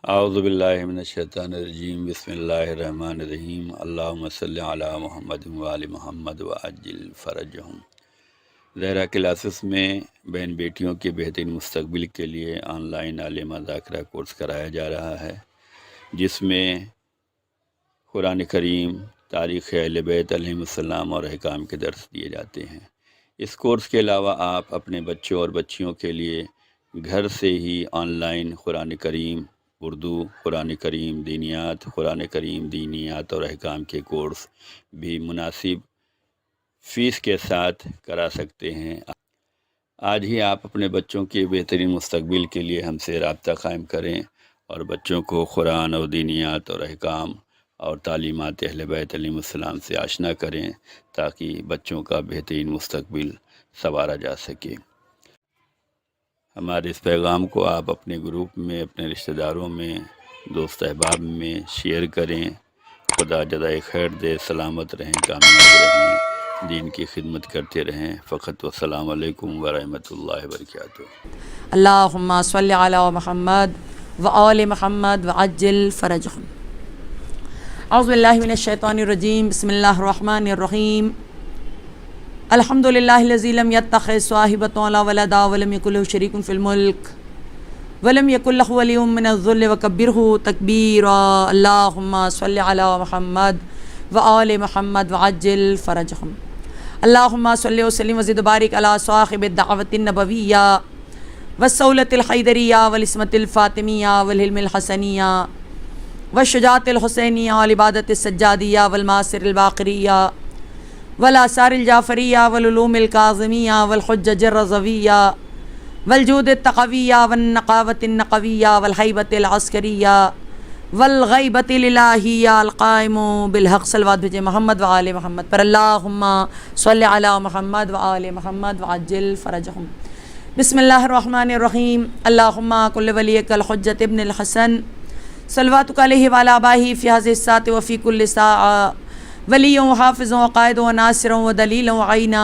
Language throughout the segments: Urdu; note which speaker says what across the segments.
Speaker 1: اعوذ باللہ من الشیطان الرجیم بسم اللہ الرحمن الرحیم اللہم صلی علی محمد وآل محمد وعجل فرجہم۔ زہرا کلاسز میں بہن بیٹیوں کے بہترین مستقبل کے لیے آن لائن عالم مذاکرہ کورس کرایا جا رہا ہے، جس میں قرآن کریم، تاریخ اہل بیت علیہم السلام اور احکام کے درس دیے جاتے ہیں۔ اس کورس کے علاوہ آپ اپنے بچوں اور بچیوں کے لیے گھر سے ہی آن لائن قرآن کریم اردو، قرآن کریم دینیات، قرآن کریم دینیات اور احکام کے کورس بھی مناسب فیس کے ساتھ کرا سکتے ہیں۔ آج ہی آپ اپنے بچوں کے بہترین مستقبل کے لیے ہم سے رابطہ قائم کریں اور بچوں کو قرآن اور دینیات اور احکام اور تعلیمات اہل بیت علیہم السلام سے آشنا کریں، تاکہ بچوں کا بہترین مستقبل سنوارا جا سکے۔ ہمارے اس پیغام کو آپ اپنے گروپ میں، اپنے رشتہ داروں میں، دوست احباب میں شیئر کریں۔ خدا جزائے خیر دے، سلامت رہیں، کامیاب رہیں، دین کی خدمت کرتے رہیں۔ فقط والسلام علیکم ورحمۃ اللہ وبرکاتہ۔
Speaker 2: اللہم صلی علی محمد وآل محمد وعجل فرجہم۔ اعوذ باللہ من الشیطان الرجیم، بسم اللہ الرحمن الرحیم۔ الحمد للہ الذی لم یتخذ صاحبۃ ولا ولدا ولم یکن لہ شریک فی الملک ولم یکن لہ ولی من الذل وکبرہ تکبیرا۔ اللہم صلی علی محمد وآل محمد وعجل فرجہم۔ اللہم صلی وسلم وزد وبارک علی صاحب الدعوۃ النبویہ والصولۃ الحیدریہ والعصمۃ الفاطمیہ والحلم الحسنیہ والشجاعۃ الحسینیہ والعبادۃ السجادیہ والمآثر الباقریہ والآثار الجعفریہ والعلوم الکاظمیہ والحجج الرضویہ والجود التقویہ والنقاوۃ النقویہ والہیبۃ العسکریہ والغیبۃ الالہیہ القائم بالحق۔ صلوات بھیجے محمد وآل محمد پر۔ اللہم صلی علی محمد وآل محمد وعجل فرجہم۔ بسم اللہ الرحمن الرحیم۔ اللہم کل ولیک الحجۃ ابن الحسن صلواتک علیہ وعلی آبائہ فی ہذہ الساعۃ وفی کل ساعۃ ولی و حافظ و قائد و ناصر و دلیل و عینا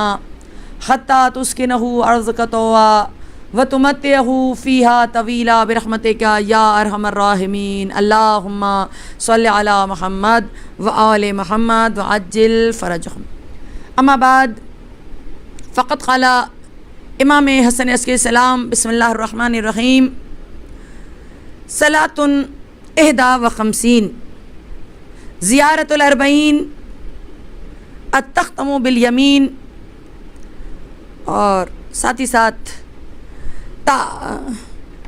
Speaker 2: حتی تسکنہ ارضک طوعا و تمتعہ فیہا طویلا برحمتک یا ارحم الراحمین۔ اللہم صلی علی محمد وآل محمد وعجل فرجہم۔ اما بعد، فقد قال امام حسن عسکری السلام، بسم اللہ الرحمن الرحیم، صلاۃ 51 زیارت الاربعین التختم بالیمین، اور ساتھ ہی ساتھ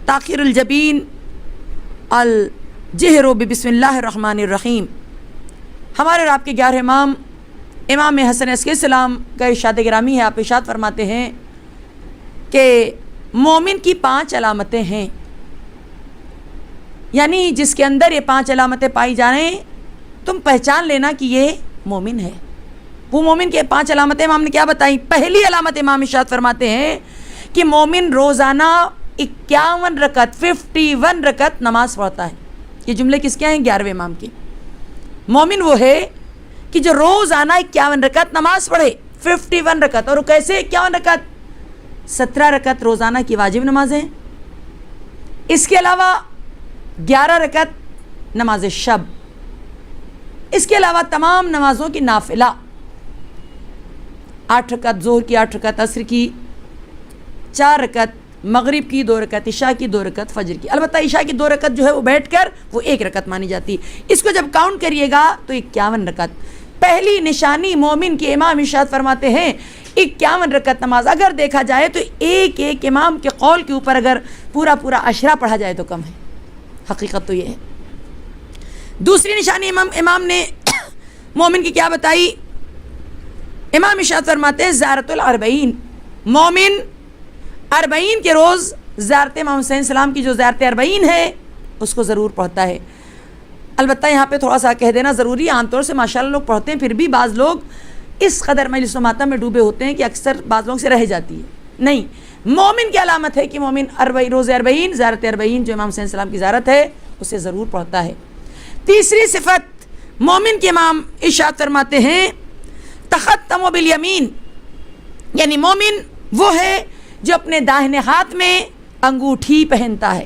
Speaker 2: تاخیر الجبین الجہر بسم اللہ الرحمن الرحیم۔ ہمارے اور آپ کے 11 امام حسن عسکری السلام کا ارشاد گرامی ہے۔ آپ ارشاد فرماتے ہیں کہ مومن کی 5 علامتیں ہیں، یعنی جس کے اندر یہ 5 علامتیں پائی جائیں تم پہچان لینا کہ یہ مومن ہے۔ وہ مومن کے 5 علامتیں امام نے کیا بتائیں؟ پہلی علامت امام ارشاد فرماتے ہیں کہ مومن روزانہ 51 رکعت 51 رکعت نماز پڑھتا ہے۔ یہ جملے کس کے ہیں؟ 11ویں امام کے۔ مومن وہ ہے کہ جو روزانہ 51 رکعت نماز پڑھے، 51 رکعت۔ اور وہ کیسے 51 رکعت؟ 17 رکعت روزانہ کی واجب نمازیں، اس کے علاوہ 11 رکعت نماز شب، اس کے علاوہ تمام نمازوں کی نافلہ، 8 رکعت ظہر کی، 8 رکعت عصر کی، 4 رکعت مغرب کی، 2 رکعت عشاء کی، 2 رکعت فجر کی۔ البتہ عشاء کی 2 رکعت جو ہے وہ بیٹھ کر وہ 1 رکعت مانی جاتی ہے۔ اس کو جب کاؤنٹ کریے گا تو 51 رکعت۔ پہلی نشانی مومن کی امام ارشاد فرماتے ہیں 51 رکعت نماز۔ اگر دیکھا جائے تو ایک امام کے قول کے اوپر اگر پورا عشرہ پڑھا جائے تو کم ہے، حقیقت تو یہ ہے۔ دوسری نشانی امام نے مومن کی کیا بتائی؟ امام ارشاد فرماتے ہیں زیارت الاربعین۔ مومن 40 کے روز زیارت امام حسین السلام کی جو زیارت 40 ہے اس کو ضرور پڑھتا ہے۔ البتہ یہاں پہ تھوڑا سا کہہ دینا ضروری ہے، عام طور سے ماشاءاللہ لوگ پڑھتے ہیں، پھر بھی بعض لوگ اس قدر مجلس و ماتم میں ڈوبے ہوتے ہیں کہ اکثر بعض لوگوں سے رہ جاتی ہے۔ نہیں، مومن کی علامت ہے کہ مومن روز 40 زیارت 40 جو امام حسین السلام کی زیارت ہے اسے ضرور پڑھتا ہے۔ تیسری صفت مومن کے امام ارشاد فرماتے ہیں تختم بالیمین، یعنی مومن وہ ہے جو اپنے داہنے ہاتھ میں انگوٹھی پہنتا ہے۔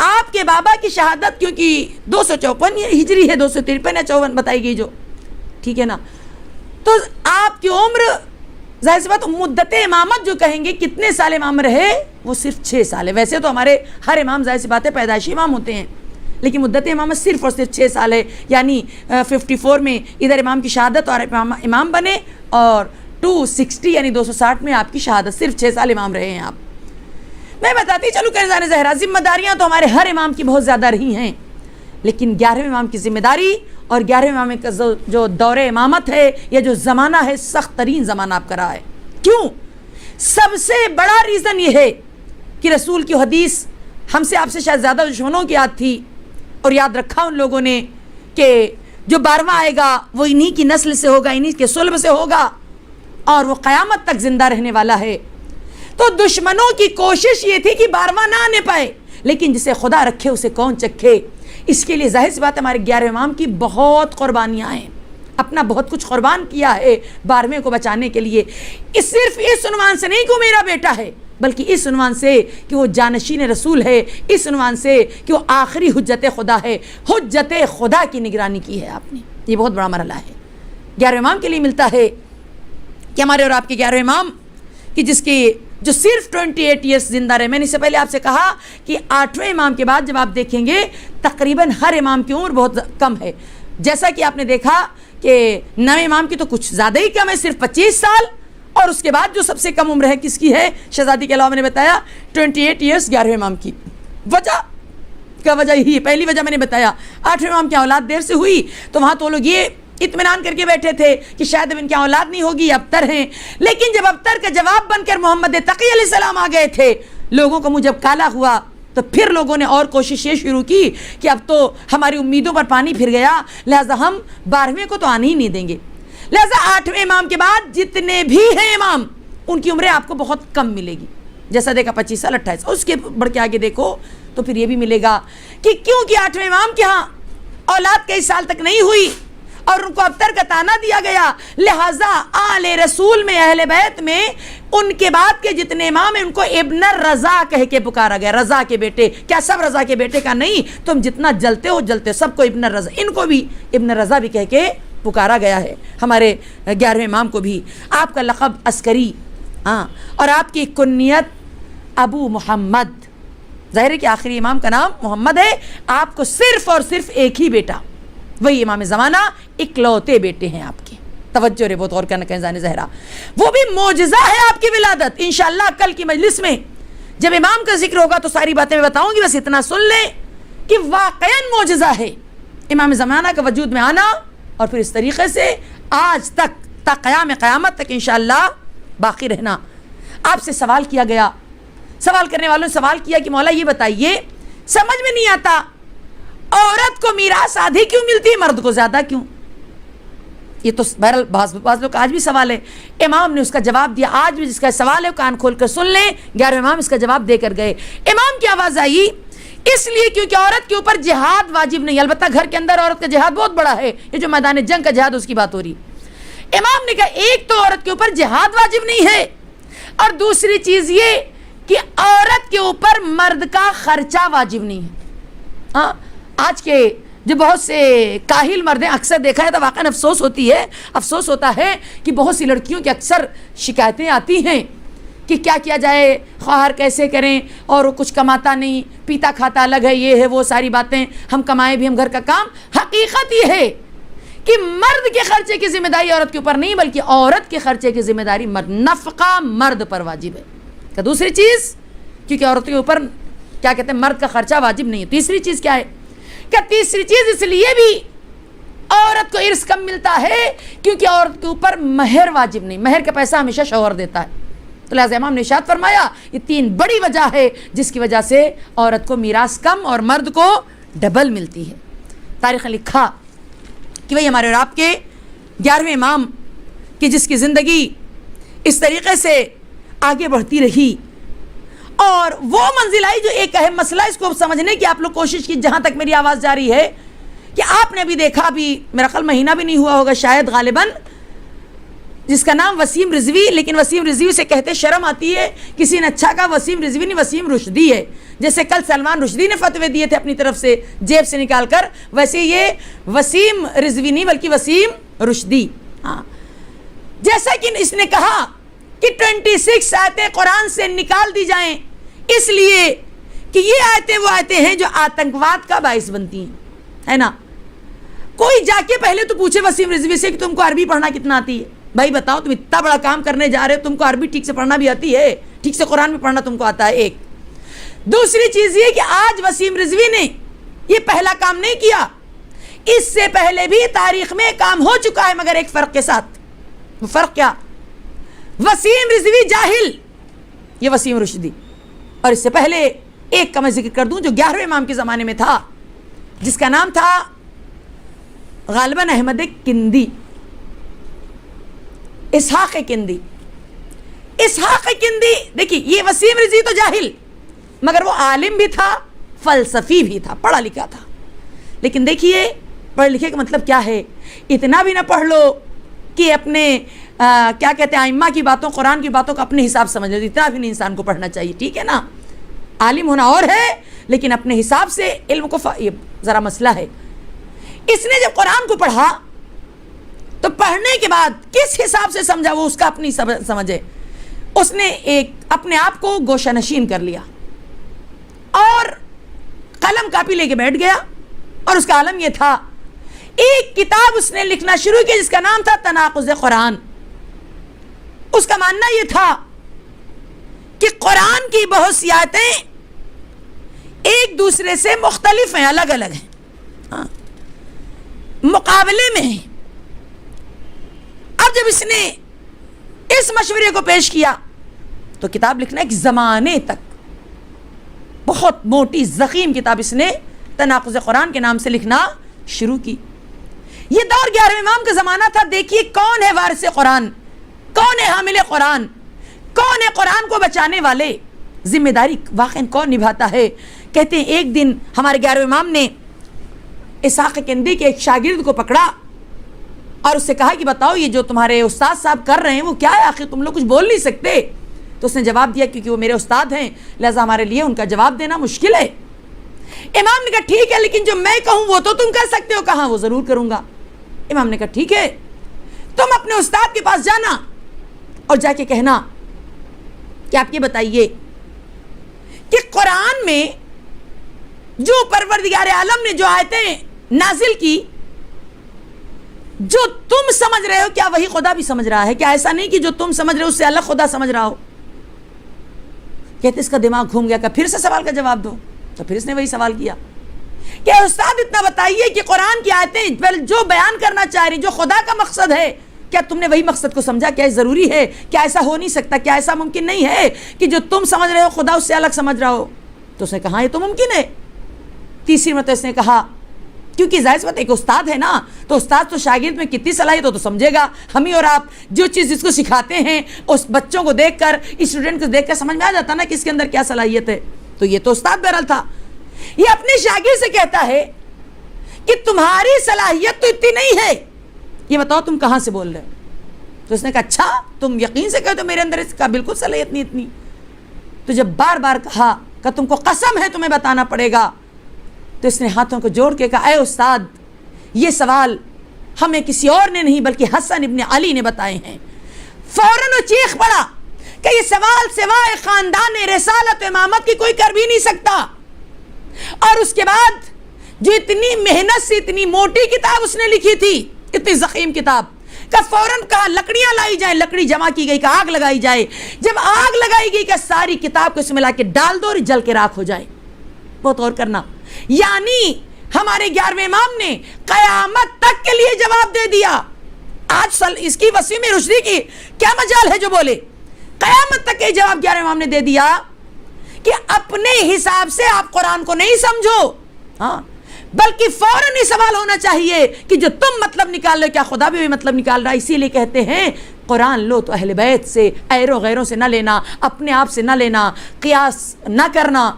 Speaker 2: آپ کے بابا کی شہادت کیونکہ 254 ہجری ہے، 253 یا 54 بتائی گئی جو، ٹھیک ہے نا، تو آپ کی عمر ظاہر سی بات مدت امامت جو کہیں گے کتنے سال امام رہے، وہ صرف 6 سال ہے. ویسے تو ہمارے ہر امام ظاہر سی بات ہے پیدائشی امام ہوتے ہیں، لیکن مدت امامت صرف اور صرف 6 سال ہے. یعنی 54 میں ادھر امام کی شہادت اور امام بنے، اور 260 یعنی 260 میں آپ کی شہادت، صرف 6 سال امام رہے ہیں آپ. میں بتاتی چلوں کنزان زہرا، ذمہ داریاں تو ہمارے ہر امام کی بہت زیادہ رہی ہیں، لیکن 11ویں امام کی ذمہ داری اور 11ویں امام کا جو دور امامت ہے، یہ جو زمانہ ہے، سخت ترین زمانہ آپ کا رہا ہے. کیوں؟ سب سے بڑا ریزن یہ ہے کہ رسول کی حدیث ہم سے آپ سے شاید زیادہ دشمنوں کی یاد تھی، اور یاد رکھا ان لوگوں نے کہ جو 12واں آئے گا وہ انہی کی نسل سے ہوگا، انہی کے صلب سے ہوگا، اور وہ قیامت تک زندہ رہنے والا ہے. تو دشمنوں کی کوشش یہ تھی کہ 12واں نہ آنے پائے، لیکن جسے خدا رکھے اسے کون چکھے. اس کے لیے ظاہر سی بات ہمارے 11ویں امام کی بہت قربانیاں ہیں، اپنا بہت کچھ قربان کیا ہے 12ویں کو بچانے کے لیے. صرف اس عنوان سے نہیں کہ وہ میرا بیٹا ہے، بلکہ اس عنوان سے کہ وہ جانشین رسول ہے، اس عنوان سے کہ وہ آخری حجت خدا ہے. حجت خدا کی نگرانی کی ہے آپ نے، یہ بہت بڑا مرحلہ ہے 11ویں امام کے لیے ملتا ہے. کہ ہمارے اور آپ کے 11ویں امام کہ جس کی جو صرف 28 ایئرس زندہ رہے. میں نے اس سے پہلے آپ سے کہا کہ 8ویں امام کے بعد جب آپ دیکھیں گے تقریباً ہر امام کی عمر بہت کم ہے. جیسا کہ آپ نے دیکھا کہ 9ویں امام کی تو کچھ زیادہ ہی کم ہے، صرف 25 سال. اور اس کے بعد جو سب سے کم عمر ہے کس کی ہے؟ شہزادی کے علاوہ میں نے بتایا 28 ایئرس 11ویں امام کی. وجہ یہی ہے، پہلی وجہ میں نے بتایا 8ویں امام کی اولاد دیر سے ہوئی، تو وہاں تو لوگ یہ اطمینان کر کے بیٹھے تھے کہ شاید اب ان کی اولاد نہیں ہوگی، ابتر ہیں. لیکن جب ابتر کا جواب بن کر محمد تقی علیہ السلام آ گئے تھے، لوگوں کا منہ جب کالا ہوا تو پھر لوگوں نے اور کوشش یہ شروع کی کہ اب تو ہماری امیدوں پر پانی پھر گیا، لہٰذا ہم 12ویں کو تو آنے ہی نہیں دیں گے. لہٰذا 8ویں امام کے بعد جتنے بھی ہیں امام، ان کی عمریں آپ کو بہت کم ملے گی. جیسا دیکھا 25 سال 28، اس کے بڑھ کے آگے دیکھو تو پھر یہ بھی ملے گا کہ کیونکہ 8ویں امام کے ہاں اولاد کئی سال تک نہیں ہوئی اور ان کو ابتر کا تانا دیا گیا، لہٰذا آل رسول میں، اہل بیت میں ان کے بعد کے جتنے امام ہیں ان کو ابن الرضا کہہ کے پکارا گیا. رضا کے بیٹے. کیا سب رضا کے بیٹے کا نہیں؟ تم جتنا جلتے ہو سب کو ابن الرضا، ان کو بھی ابن الرضا بھی کہہ کے پکارا گیا ہے. ہمارے 11ویں امام کو بھی آپ کا لقب عسکری، اور آپ کی کنیت ابو محمد. ظاہر ہے کہ آخری امام کا نام محمد ہے. آپ کو صرف اور صرف ایک ہی بیٹا، وہی امام زمانہ، اکلوتے بیٹے ہیں آپ کے. توجہ رے، بہت غور کرنا کنزان زہرا. وہ بھی معجزہ ہے آپ کی ولادت. انشاءاللہ کل کی مجلس میں جب امام کا ذکر ہوگا تو ساری باتیں میں بتاؤں گی، بس اتنا سن لیں کہ واقعاً معجزہ ہے امام زمانہ کا وجود میں آنا، اور پھر اس طریقے سے آج تک تا قیامت تک انشاءاللہ باقی رہنا. آپ سے سوال کیا گیا، سوال کرنے والوں نے سوال کیا کہ مولا یہ بتائیے، سمجھ میں نہیں آتا عورت کو میراث آدھی کیوں ملتی ہے، مرد کو زیادہ کیوں؟ یہ تو بہرحال بعض لوگ آج بھی سوال ہے. امام نے اس کا جواب دیا. آج بھی جس کا سوال ہے کان کھول کر سن لیں. 11ویں امام اس کا جواب دے کر گئے. امام کی آواز آئی اس لیے کیونکہ عورت کے اوپر جہاد واجب نہیں. البتہ گھر کے اندر عورت کا جہاد بہت بڑا ہے، یہ جو میدان جنگ کا جہاد اس کی بات ہو رہی. امام نے کہا ایک تو عورت کے اوپر جہاد واجب نہیں ہے، اور دوسری چیز یہ کہ عورت کے اوپر مرد کا خرچہ واجب نہیں ہے. آج کے جو بہت سے کاہل مرد ہیں، اکثر دیکھا ہے تو واقعاً افسوس ہوتا ہے کہ بہت سی لڑکیوں کی اکثر شکایتیں آتی ہیں کہ کیا کیا جائے، خواہر کیسے کریں، اور وہ کچھ کماتا نہیں، پیتا کھاتا الگ ہے، یہ ہے وہ ساری باتیں، ہم کمائیں بھی ہم گھر کا کام. حقیقت یہ ہے کہ مرد کے خرچے کی ذمہ داری عورت کے اوپر نہیں، بلکہ عورت کے خرچے کی ذمہ داری نفقہ مرد پر واجب ہے. دوسری چیز کیونکہ عورت کے اوپر کیا کہتے ہیں مرد کا خرچہ واجب نہیں ہے. تیسری چیز کیا ہے کہ تیسری چیز اس لیے بھی عورت کو ارث کم ملتا ہے کیونکہ عورت کے اوپر مہر واجب نہیں. مہر کا پیسہ ہمیشہ شوہر دیتا ہے. تو لہٰذا امام نے ارشاد فرمایا یہ 3 بڑی وجہ ہے جس کی وجہ سے عورت کو میراث کم اور مرد کو ڈبل ملتی ہے. تاریخ نے لکھا کہ وہی ہمارے اور آپ کے 11ویں امام کی جس کی زندگی اس طریقے سے آگے بڑھتی رہی اور وہ منزل آئی جو ایک اہم مسئلہ اس کو سمجھنے کی آپ لوگ کوشش کی جہاں تک میری آواز جاری ہے کہ آپ نے بھی دیکھا، بھی میرا خیال مہینہ بھی نہیں ہوا ہوگا شاید غالباً، جس کا نام وسیم رضوی، لیکن وسیم رضوی سے کہتے شرم آتی ہے، کسی نے اچھا کہا وسیم رضوی نہیں، وسیم رشدی ہے، جیسے کل سلمان رشدی نے فتوے دیے تھے اپنی طرف سے جیب سے نکال کر، ویسے یہ وسیم رضوی نہیں بلکہ وسیم رشدی. ہاں جیسا کہ اس نے کہا کہ 26 آیتیں قرآن سے نکال دی جائیں اس لیے کہ یہ آیتیں وہ آیتیں ہیں جو آتنکواد کا باعث بنتی ہیں، ہے نا. کوئی جا کے پہلے تو پوچھے وسیم رضوی سے کہ تم کو عربی پڑھنا کتنا آتی ہے؟ بھائی بتاؤ، تم اتنا بڑا کام کرنے جا رہے ہو، تم کو عربی ٹھیک سے پڑھنا بھی آتی ہے؟ ٹھیک سے قرآن بھی پڑھنا تم کو آتا ہے؟ ایک دوسری چیز یہ کہ آج وسیم رضوی نے یہ پہلا کام نہیں کیا، اس سے پہلے بھی تاریخ میں کام ہو چکا ہے، مگر ایک فرق کے ساتھ. وہ فرق کیا؟ وسیم رضوی جاہل، یہ وسیم رشدی. اور اس سے پہلے ایک کا میں ذکر کر دوں جو 11ویں امام کے زمانے میں تھا، جس کا نام تھا غالباً احمد کندی، اسحاق کندی. اسحاق کندی، دیکھیے یہ وسیم رضوی تو جاہل، مگر وہ عالم بھی تھا، فلسفی بھی تھا، پڑھا لکھا تھا. لیکن دیکھیے پڑھ لکھے کا مطلب کیا ہے؟ اتنا بھی نہ پڑھ لو کہ اپنے کیا کہتے ہیں ائمہ کی باتوں، قرآن کی باتوں کو اپنے حساب سمجھ لو، اتنا بھی نہیں انسان کو پڑھنا چاہیے. ٹھیک ہے نا، عالم ہونا اور ہے، لیکن اپنے حساب سے علم کو یہ ذرا مسئلہ ہے. اس نے جب قرآن کو پڑھا تو پڑھنے کے بعد کس حساب سے سمجھا وہ اس کا اپنی سمجھے. اس نے ایک اپنے آپ کو گوشہ نشین کر لیا اور قلم کاپی لے کے بیٹھ گیا، اور اس کا عالم یہ تھا، ایک کتاب اس نے لکھنا شروع کی جس کا نام تھا تناقض قرآن. اس کا ماننا یہ تھا کہ قرآن کی بہت سی آیتیں ایک دوسرے سے مختلف ہیں، الگ الگ ہیں، ہاں مقابلے میں ہیں. اب جب اس نے اس مشورے کو پیش کیا تو کتاب لکھنا ایک زمانے تک بہت موٹی ضخیم کتاب اس نے تناقض قرآن کے نام سے لکھنا شروع کی. یہ دور 11ویں امام کا زمانہ تھا. دیکھیے کون ہے وارث قرآن، کون ہے حامل قرآن، کون ہے قرآن کو بچانے والے، ذمہ داری واقعا کون نبھاتا ہے. کہتے ہیں ایک دن ہمارے 11ویں امام نے اسحاق کندی کے ایک شاگرد کو پکڑا اور اس سے کہا کہ بتاؤ یہ جو تمہارے استاد صاحب کر رہے ہیں وہ کیا ہے، آخر تم لوگ کچھ بول نہیں سکتے. تو اس نے جواب دیا کیونکہ وہ میرے استاد ہیں لہذا ہمارے لیے ان کا جواب دینا مشکل ہے. امام نے کہا ٹھیک ہے، لیکن جو میں کہوں وہ تو تم کر سکتے ہو. کہا وہ ضرور کروں گا. امام نے کہا ٹھیک ہے، تم اپنے استاد کے پاس جانا اور جا کے کہنا کہ آپ یہ بتائیے کہ قرآن میں جو پروردگار عالم نے جو آیتیں نازل کی جو تم سمجھ رہے ہو کیا وہی خدا بھی سمجھ رہا ہے؟ کیا ایسا نہیں کہ جو تم سمجھ رہے ہو اس سے الگ خدا سمجھ رہا ہو؟ کہتے اس کا دماغ گھوم گیا کہ پھر سے سوال کا جواب دو. تو پھر اس نے وہی سوال کیا کہ استاد اتنا بتائیے کہ قرآن کی آیتیں جو بیان کرنا چاہ رہی جو خدا کا مقصد ہے کیا تم نے وہی مقصد کو سمجھا؟ کیا ضروری ہے؟ کیا ایسا ہو نہیں سکتا؟ کیا ایسا ممکن نہیں ہے کہ جو تم سمجھ رہے ہو خدا اس سے الگ سمجھ رہا ہو؟ تو اس نے کہا یہ تو ممکن ہے. تیسری مرتبہ اس نے کہا کیونکہ ظاہر سی بات ایک استاد ہے نا، تو استاد تو شاگرد میں کتنی صلاحیت ہو تو سمجھے گا. ہم ہی اور آپ جو چیز جس کو سکھاتے ہیں اس بچوں کو دیکھ کر اسٹوڈنٹ کو دیکھ کر سمجھ میں آ جاتا نا کہ اس کے اندر کیا صلاحیت ہے. تو یہ تو استاد بہرحال تھا، یہ اپنے شاگرد سے کہتا ہے کہ تمہاری صلاحیت تو اتنی نہیں ہے، یہ بتاؤ تم کہاں سے بول رہے ہو؟ تو اس نے کہا اچھا تم یقین سے کہتے ہو میرے اندر اس کا بالکل صلاحیت نہیں اتنی. تو جب بار بار کہا کہ تم کو قسم ہے تمہیں بتانا پڑے گا، تو اس نے ہاتھوں کو جوڑ کے کہا اے استاد یہ سوال ہمیں کسی اور نے نہیں بلکہ حسن ابن علی نے بتائے ہیں. فوراً وہ چیخ پڑا کہ یہ سوال سوائے خاندان رسالت و امامت کی کوئی کر بھی نہیں سکتا. اور اس کے بعد جو اتنی محنت سے اتنی موٹی کتاب اس نے لکھی تھی، اتنی ضخیم کتاب، کہ فوراً کہا لکڑیاں لائی جائیں، لکڑی جمع کی گئی کہ آگ لگائی جائے. جب آگ لگائی گئی کہ ساری کتاب کو اس میں لا کے ڈال دو اور جل کے راکھ ہو جائے. بہت غور کرنا، یعنی ہمارے 11ویں امام نے قیامت تک کے لیے جواب دے دیا. آج اس کی وسیم رشدی کی کیا مجال ہے جو بولے؟ قیامت تک کے جواب 11ویں امام نے دے دیا کہ اپنے حساب سے آپ قرآن کو نہیں سمجھو، ہاں بلکہ فوراً ہی سوال ہونا چاہیے کہ جو تم مطلب نکال رہے ہو کیا خدا بھی مطلب نکال رہا ہے؟ اسی لیے کہتے ہیں قرآن لو تو اہل بیت سے، ایرو غیروں سے نہ لینا، اپنے آپ سے نہ لینا، قیاس نہ کرنا،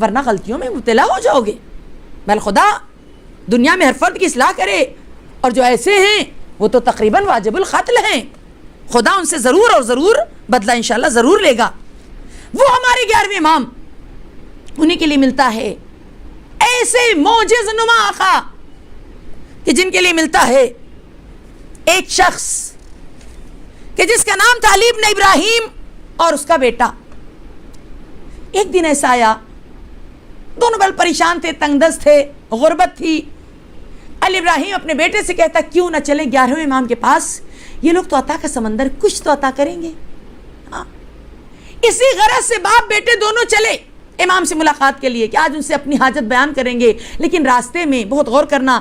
Speaker 2: ورنہ غلطیوں میں مبتلا ہو جاؤ گے. بل خدا دنیا میں ہر فرد کی اصلاح کرے، اور جو ایسے ہیں وہ تو تقریباً واجب القتل ہیں. خدا ان سے ضرور اور ضرور بدلہ انشاءاللہ ضرور لے گا. وہ ہمارے 11ویں امام، انہیں کے لیے ملتا ہے ایسے معجز نما آقا کہ جن کے لیے ملتا ہے ایک شخص کہ جس کا نام تھا علی ابن ابراہیم اور اس کا بیٹا. ایک دن ایسا آیا، دونوں بل پریشان تھے، تنگ دست تھے، غربت تھی. علی ابراہیم اپنے بیٹے سے کہتا کیوں نہ چلیں 11ویں امام کے پاس، یہ لوگ تو عطا کا سمندر کچھ تو عطا کریں گے. اسی غرض سے باپ بیٹے دونوں چلے امام سے ملاقات کے لیے کہ آج ان سے اپنی حاجت بیان کریں گے. لیکن راستے میں بہت غور کرنا،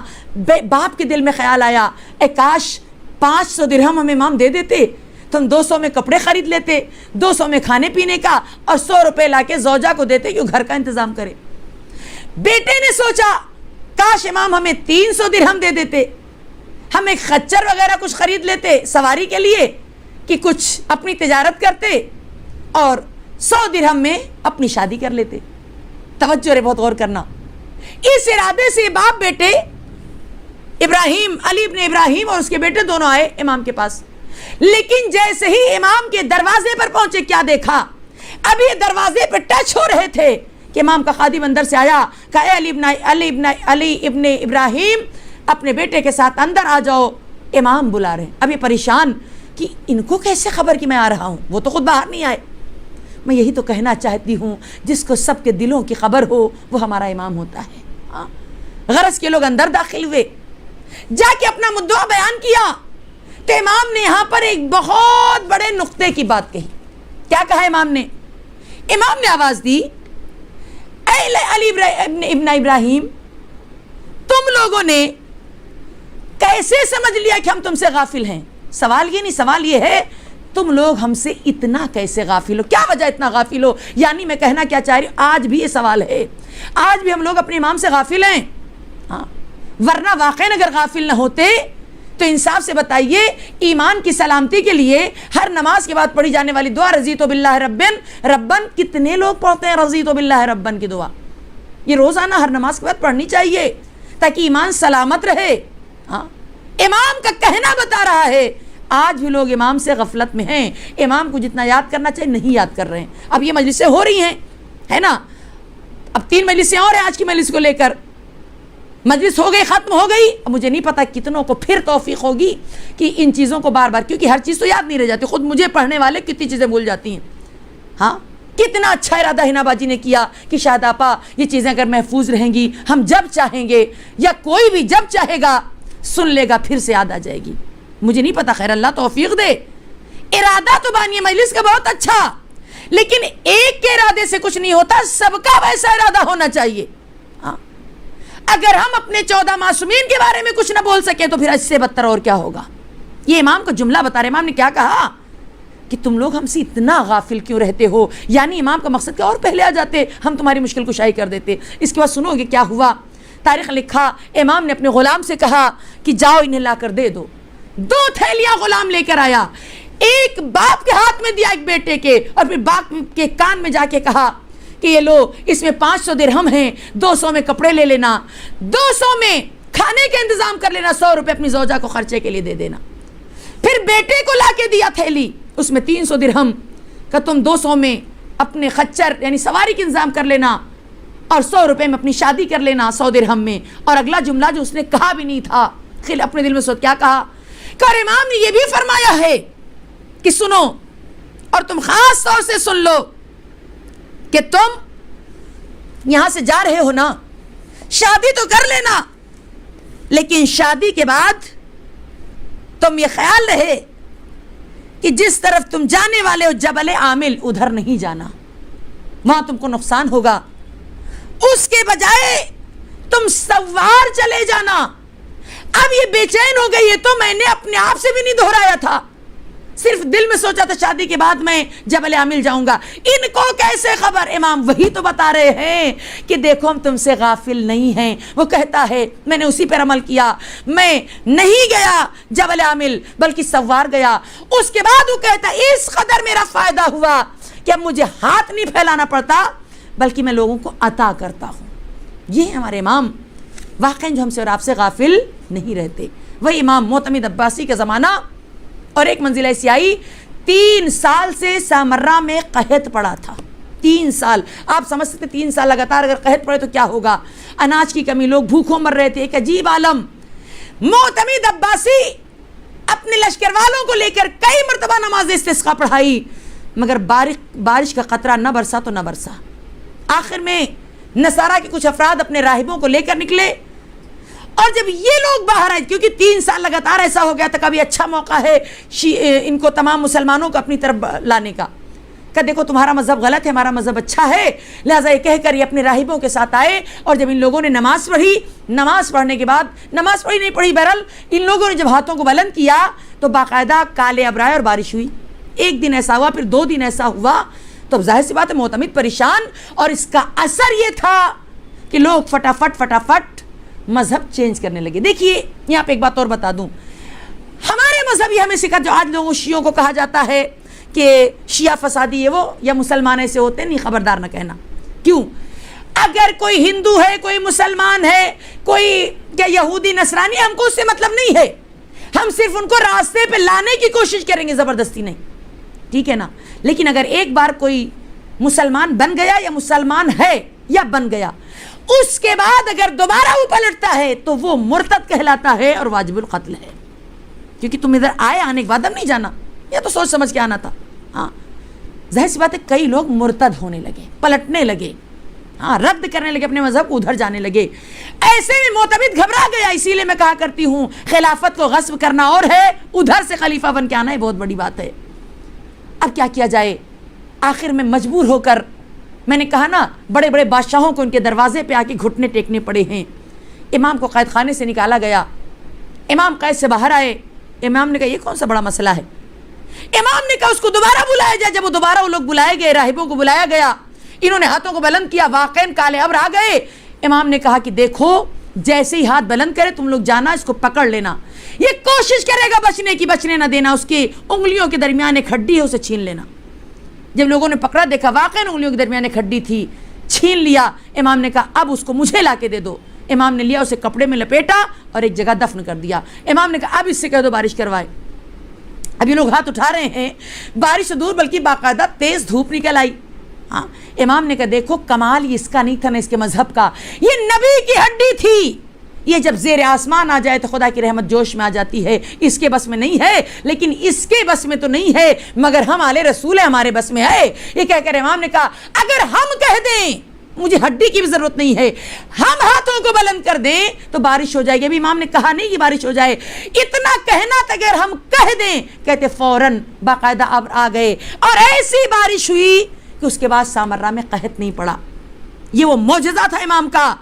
Speaker 2: باپ کے دل میں خیال آیا اے کاش 500 درہم ہم امام دے دیتے تو ہم 200 میں کپڑے خرید لیتے، 200 میں کھانے پینے کا، اور 100 روپے لا کے زوجہ کو دیتے کہ گھر کا انتظام کرے. بیٹے نے سوچا کاش امام ہمیں 300 درہم دے دیتے، ہم ایک خچر وغیرہ کچھ خرید لیتے سواری کے لیے کہ کچھ اپنی تجارت کرتے، اور 100 درہم میں اپنی شادی کر لیتے. توجہ رے، بہت غور کرنا. اس ارادے سے باپ بیٹے ابراہیم، علی ابن ابراہیم اور اس کے بیٹے دونوں آئے امام کے پاس. لیکن جیسے ہی امام کے دروازے پر پہنچے کیا دیکھا؟ اب یہ دروازے پر ٹچ ہو رہے تھے کہ امام کا خادم اندر سے آیا، کہا اے علی ابن ابراہیم اپنے بیٹے کے ساتھ اندر آ جاؤ، امام بلا رہے ہیں. اب یہ پریشان کہ ان کو کیسے خبر کہ میں آ رہا ہوں، وہ تو خود باہر نہیں آئے. میں یہی تو کہنا چاہتی ہوں، جس کو سب کے دلوں کی خبر ہو وہ ہمارا امام ہوتا ہے. غرض کے لوگ اندر داخل ہوئے، جا کے اپنا مدعا بیان کیا تو امام نے یہاں پر ایک بہت بڑے نقطے کی بات کہی. کیا کہا امام نے؟ امام نے آواز دی اے علی ابن ابراہیم، تم لوگوں نے کیسے سمجھ لیا کہ ہم تم سے غافل ہیں؟ سوال یہ نہیں، سوال یہ ہے تم لوگ ہم سے اتنا کیسے غافل ہو، کیا وجہ اتنا غافل ہو؟ یعنی میں کہنا کیا چاہ رہی ہوں، آج بھی یہ سوال ہے، آج بھی ہم لوگ اپنے امام سے غافل ہیں. ورنہ واقعاً اگر غافل نہ ہوتے تو انصاف سے بتائیے ایمان کی سلامتی کے لیے ہر نماز کے بعد پڑھی جانے والی دعا رضیت باللہ ربن کتنے لوگ پڑھتے ہیں؟ رضیت باللہ ربن کی دعا یہ روزانہ ہر نماز کے بعد پڑھنی چاہیے تاکہ ایمان سلامت رہے. امام کا کہنا بتا رہا ہے آج بھی لوگ امام سے غفلت میں ہیں، امام کو جتنا یاد کرنا چاہیے نہیں یاد کر رہے ہیں. اب یہ مجلسیں ہو رہی ہیں، ہے نا، اب 3 مجلسیں اور ہیں آج کی مجلس کو لے کر. مجلس ہو گئی، ختم ہو گئی. اب مجھے نہیں پتا کتنوں کو پھر توفیق ہوگی کہ ان چیزوں کو بار بار، کیونکہ ہر چیز تو یاد نہیں رہ جاتی، خود مجھے پڑھنے والے کتنی چیزیں بھول جاتی ہیں. ہاں، کتنا اچھا ارادہ ہنا باجی نے کیا کہ شاہد آپا یہ چیزیں اگر محفوظ رہیں گی ہم جب چاہیں گے یا کوئی بھی جب چاہے گا سن لے گا، پھر سے یاد آ جائے گی. مجھے نہیں پتا، خیر اللہ توفیق دے. ارادہ تو بانی مجلس کا بہت اچھا، لیکن ایک کے ارادے سے کچھ نہیں ہوتا، سب کا ویسا ارادہ ہونا چاہیے. اگر ہم اپنے 14 معصومین کے بارے میں کچھ نہ بول سکے تو پھر اس سے بدتر اور کیا ہوگا. یہ امام کو جملہ بتا رہے. امام نے کیا کہا کہ تم لوگ ہم سے اتنا غافل کیوں رہتے ہو؟ یعنی امام کا مقصد کہ اور پہلے آ جاتے، ہم تمہاری مشکل کشائی کر دیتے. اس کے بعد سنو گے کیا ہوا. تاریخ لکھا امام نے اپنے غلام سے کہا کہ جاؤ انہیں لا کر دے دو. 2 تھیلیاں غلام لے کر آیا، ایک باپ کے ہاتھ میں دیا، ایک بیٹے کے، اور پھر باپ کے کان میں جا کے کہا کہ یہ لو، اس میں 500 درہم ہیں، 200 میں کپڑے لے لینا، 200 میں کھانے کا انتظام کر لینا، 100 روپے اپنی زوجہ کو خرچے کے لیے دے دینا. پھر بیٹے کو لا کے دیا تھیلی، اس میں 300 درہم کا تم 200 میں اپنے خچر یعنی سواری کا انتظام کر لینا، اور 100 روپے میں اپنی شادی کر لینا 100 درہم میں. اور اگلا جملہ جو اس نے کہا بھی نہیں تھا، خل اپنے دل میں سوچ کیا کہا کہ اور امام نے یہ بھی فرمایا ہے کہ سنو، اور تم خاص طور سے سن لو کہ تم یہاں سے جا رہے ہو نا، شادی تو کر لینا، لیکن شادی کے بعد تم یہ خیال رہے کہ جس طرف تم جانے والے ہو جبل عامل، ادھر نہیں جانا، وہاں تم کو نقصان ہوگا. اس کے بجائے تم سوار چلے جانا. اب یہ بے چین ہو گئی ہے تو میں نے اپنے آپ سے بھی نہیں دہرایا تھا، صرف دل میں سوچا تھا شادی کے بعد میں جبل عامل جاؤں گا. ان کو کیسے خبر؟ امام وہی تو بتا رہے ہیں کہ دیکھو ہم تم سے غافل نہیں ہیں. وہ کہتا ہے میں نے اسی پر عمل کیا، میں نہیں گیا جبل عامل بلکہ سوار گیا. اس کے بعد وہ کہتا ہے اس قدر میرا فائدہ ہوا کہ اب مجھے ہاتھ نہیں پھیلانا پڑتا بلکہ میں لوگوں کو عطا کرتا ہوں. یہ ہمارے امام واقعی جو ہم سے اور آپ سے غافل نہیں رہتے. وہی امام معتمد عباسی کا زمانہ اور ایک منزل ایسی آئی 3 سال سے سامرہ میں قحط پڑا تھا. 3 سال آپ سمجھ سکتے 3 سال لگاتار اگر قحط پڑے تو کیا ہوگا. اناج کی کمی, لوگ بھوکوں مر رہے تھے. ایک عجیب عالم. معتمد عباسی اپنے لشکر والوں کو لے کر کئی مرتبہ نماز استسقا پڑھائی, مگر بارش کا قطرہ نہ برسا تو نہ برسا. آخر میں نصارہ کے کچھ افراد اپنے راہبوں کو لے کر نکلے, اور جب یہ لوگ باہر آئے, کیونکہ 3 سال لگاتار ایسا ہو گیا تھا, کبھی اچھا موقع ہے ان کو تمام مسلمانوں کو اپنی طرف لانے کا, کہ دیکھو تمہارا مذہب غلط ہے, ہمارا مذہب اچھا ہے, لہٰذا یہ کہہ کر یہ اپنے راہبوں کے ساتھ آئے. اور جب ان لوگوں نے نماز پڑھی, نماز پڑھنے کے بعد, نماز پڑھی نہیں پڑھی بہرحال, ان لوگوں نے جب ہاتھوں کو بلند کیا تو باقاعدہ کالے ابر آئے اور بارش ہوئی. ایک دن ایسا ہوا, پھر 2 دن ایسا ہوا, تو اب ظاہر سی بات ہے معتمد پریشان. اور اس کا اثر یہ تھا کہ لوگ فٹافٹ مذہب چینج کرنے لگے. دیکھیے یہاں پہ ایک بات اور بتا دوں, ہمارے مذہب یہ ہمیں سکھا, جو آج لوگوں شیعوں کو کہا جاتا ہے کہ شیعہ فسادی ہے وہ, یا مسلمان ایسے ہوتے ہیں, نہیں, خبردار نہ کہنا. کیوں؟ اگر کوئی ہندو ہے, کوئی مسلمان ہے, کوئی کیا یہودی نصرانی, ہم کو اس سے مطلب نہیں ہے. ہم صرف ان کو راستے پہ لانے کی کوشش کریں گے, زبردستی نہیں, ٹھیک ہے نا. لیکن اگر ایک بار کوئی مسلمان بن گیا, یا مسلمان ہے یا بن گیا, اس کے بعد اگر دوبارہ وہ پلٹتا ہے تو وہ مرتد کہلاتا ہے اور واجب القتل ہے. کیونکہ تم ادھر آنے کے بعد اب نہیں جانا, یہ تو سوچ سمجھ کے آنا تھا. ہاں ظاہر سی بات ہے کئی لوگ مرتد ہونے لگے, پلٹنے لگے, رد کرنے لگے اپنے مذہب کو, ادھر جانے لگے. ایسے میں معتمد گھبرا گیا. اسی لیے میں کہا کرتی ہوں خلافت کو غصب کرنا اور ہے, ادھر سے خلیفہ بن کے آنا ہے بہت بڑی بات ہے. اب کیا کیا جائے؟ آخر میں مجبور ہو کر, میں نے کہا نا بڑے بڑے بادشاہوں کو ان کے دروازے پہ آ کے گھٹنے ٹیکنے پڑے ہیں. امام کو قید خانے سے نکالا گیا. امام قید سے باہر آئے. امام نے کہا یہ کون سا بڑا مسئلہ ہے. امام نے کہا اس کو دوبارہ بلایا جائے. جب وہ دوبارہ وہ لوگ بلائے گئے, راہبوں کو بلایا گیا, انہوں نے ہاتھوں کو بلند کیا, واقعاً کالے ابر آ گئے. امام نے کہا کہ دیکھو جیسے ہی ہاتھ بلند کرے تم لوگ جانا, اس کو پکڑ لینا, یہ کوشش کرے گا بچنے کی, بچنے نہ دینا. اس کی انگلیوں کے درمیان ایک ہڈی ہے, اسے چھین لینا. جب لوگوں نے پکڑا, دیکھا واقعاً انگلیوں کے درمیان ایک ہڈی تھی, چھین لیا. امام نے کہا اب اس کو مجھے لا کے دے دو. امام نے لیا, اسے کپڑے میں لپیٹا اور ایک جگہ دفن کر دیا. امام نے کہا اب اس سے کہہ دو بارش کروائے. اب یہ لوگ ہاتھ اٹھا رہے ہیں, بارش سے دور بلکہ باقاعدہ تیز دھوپ نکل آئی. ہاں امام نے کہا دیکھو کمال یہ اس کا نہیں تھا, نہ اس کے مذہب کا, یہ نبی کی ہڈی تھی. یہ جب زیر آسمان آ جائے تو خدا کی رحمت جوش میں آ جاتی ہے. اس کے بس میں نہیں ہے, لیکن اس کے بس میں تو نہیں ہے, مگر ہم آلے رسول ہیں, ہمارے بس میں ہے. یہ کہہ کر امام نے کہا اگر ہم کہہ دیں, مجھے ہڈی کی بھی ضرورت نہیں ہے, ہم ہاتھوں کو بلند کر دیں تو بارش ہو جائے گی. ابھی امام نے کہا نہیں کہ بارش ہو جائے, اتنا کہنا تھا اگر ہم کہہ دیں, کہتے فوراً باقاعدہ ابر آ گئے اور ایسی بارش ہوئی کہ اس کے بعد سامرہ میں قحط نہیں پڑا. یہ وہ معجزہ تھا امام کا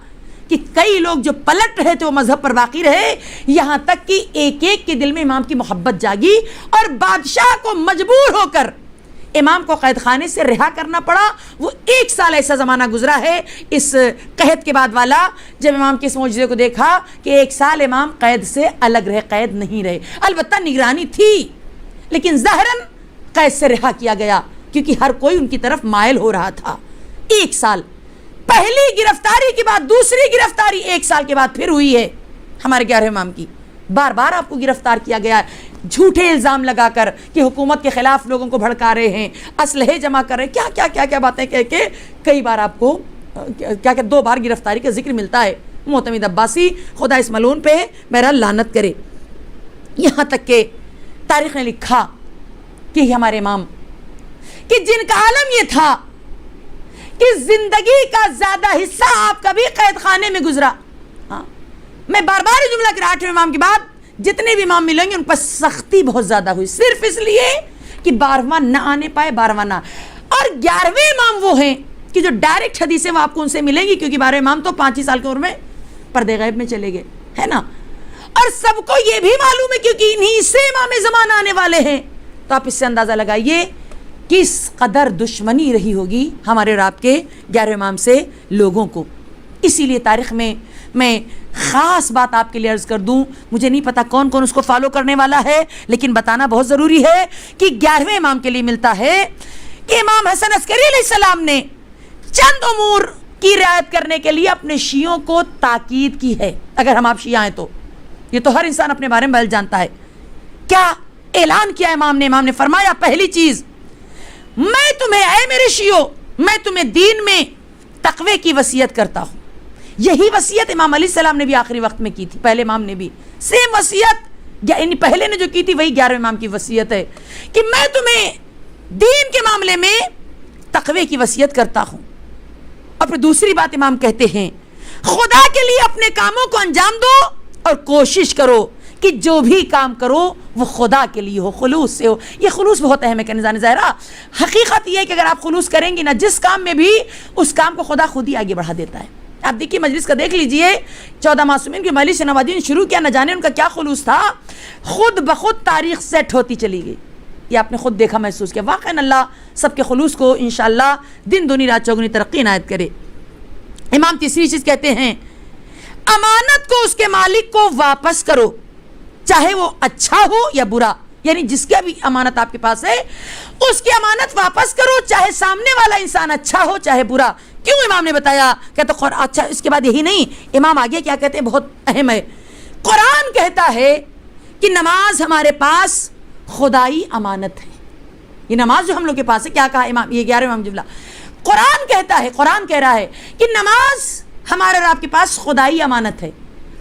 Speaker 2: کہ کئی لوگ جو پلٹ رہے تھے وہ مذہب پر باقی رہے, یہاں تک کہ ایک ایک کے دل میں امام کی محبت جاگی, اور بادشاہ کو مجبور ہو کر امام کو قید خانے سے رہا کرنا پڑا. وہ 1 سال ایسا زمانہ گزرا ہے اس قحط کے بعد والا, جب امام کے اس معجزے کو دیکھا کہ 1 سال امام قید سے الگ رہے, قید نہیں رہے. البتہ نگرانی تھی, لیکن ظاہراً قید سے رہا کیا گیا, کیونکہ ہر کوئی ان کی طرف مائل ہو رہا تھا. 1 سال, پہلی گرفتاری کے بعد دوسری گرفتاری 1 سال کے بعد پھر ہوئی ہے ہمارے 11 امام کی. بار بار آپ کو گرفتار کیا گیا ہے, جھوٹے الزام لگا کر کہ حکومت کے خلاف لوگوں کو بھڑکا رہے ہیں, اسلحے جمع کر رہے ہیں, کیا کیا کیا کیا باتیں کہہ کے کئی بار آپ کو کیا 2 بار گرفتاری کا ذکر ملتا ہے. معتمد عباسی خدا اس ملعون پہ بہرحال لعنت کرے. یہاں تک کہ تاریخ نے لکھا کہ یہ ہمارے امام کہ جن کا عالم یہ تھا کہ زندگی کا زیادہ حصہ آپ کا بھی قید خانے میں گزرا. ہاں میں بار بار یہ جملہ کہ 8ویں امام کے بعد جتنے بھی امام ملیں گے ان پر سختی بہت زیادہ ہوئی, صرف اس لیے کہ 12واں نہ آنے پائے, 12واں نہ. اور 11ویں امام وہ ہیں کہ جو ڈائریکٹ حدیثیں وہ آپ کو ان سے ملیں گی, کیونکہ 12 امام تو 5 ہی سال کی عمر میں پردے غیب میں چلے گئے, ہے نا. اور سب کو یہ بھی معلوم ہے کیونکہ انہی سے امام زمانہ آنے والے ہیں. تو آپ اس سے اندازہ لگائیے کس قدر دشمنی رہی ہوگی ہمارے اور آپ کے 11 امام سے لوگوں کو. اسی لیے تاریخ میں خاص بات آپ کے لیے عرض کر دوں, مجھے نہیں پتا کون کون اس کو فالو کرنے والا ہے, لیکن بتانا بہت ضروری ہے کہ 11ویں امام کے لیے ملتا ہے کہ امام حسن عسکری علیہ السلام نے چند امور کی رعایت کرنے کے لیے اپنے شیعوں کو تاکید کی ہے. اگر ہم آپ شیعہ ہیں تو یہ تو ہر انسان اپنے بارے میں بہت جانتا ہے. کیا؟ اعلان کیا امام نے فرمایا پہلی چیز میں تمہیں اے میرے شیعو میں تمہیں دین میں تقوی کی وصیت کرتا ہوں. یہی وصیت امام علیہ السلام نے بھی آخری وقت میں کی تھی, پہلے امام نے بھی سیم وصیت یعنی پہلے نے جو کی تھی وہی 11ویں امام کی وصیت ہے کہ میں تمہیں دین کے معاملے میں تقوی کی وصیت کرتا ہوں. اور پھر دوسری بات امام کہتے ہیں خدا کے لیے اپنے کاموں کو انجام دو اور کوشش کرو کہ جو بھی کام کرو وہ خدا کے لیے ہو, خلوص سے ہو. یہ خلوص بہت اہم ہے کنزان ظاہرہ. حقیقت یہ ہے کہ اگر آپ خلوص کریں گی نا جس کام میں بھی, اس کام کو خدا خود ہی آگے بڑھا دیتا ہے. آپ دیکھیے مجلس کا دیکھ لیجئے, 14 معصومین کی مجلس نوازین شروع کیا, نہ جانے ان کا کیا خلوص تھا, خود بخود تاریخ سیٹ ہوتی چلی گئی. یہ آپ نے خود دیکھا محسوس کیا. واقعاً اللہ سب کے خلوص کو انشاءاللہ دن دنی رات چوگنی ترقی عنایت کرے. امام تیسری چیز کہتے ہیں امانت کو اس کے مالک کو واپس کرو, چاہے وہ اچھا ہو یا برا. یعنی جس کا بھی امانت آپ کے پاس ہے اس کی امانت واپس کرو, چاہے سامنے والا انسان اچھا ہو چاہے برا. کیوں امام نے بتایا؟ کہتے اچھا اس کے بعد یہی نہیں, امام آگے کیا کہتے ہیں بہت اہم ہے. قرآن کہتا ہے کہ نماز ہمارے پاس خدائی امانت ہے. یہ نماز جو ہم لوگ کے پاس ہے, کیا کہا امام, یہ 11ویں امام جملہ قرآن کہتا ہے, قرآن کہہ رہا ہے کہ نماز ہمارے اور آپ کے پاس خدائی امانت ہے.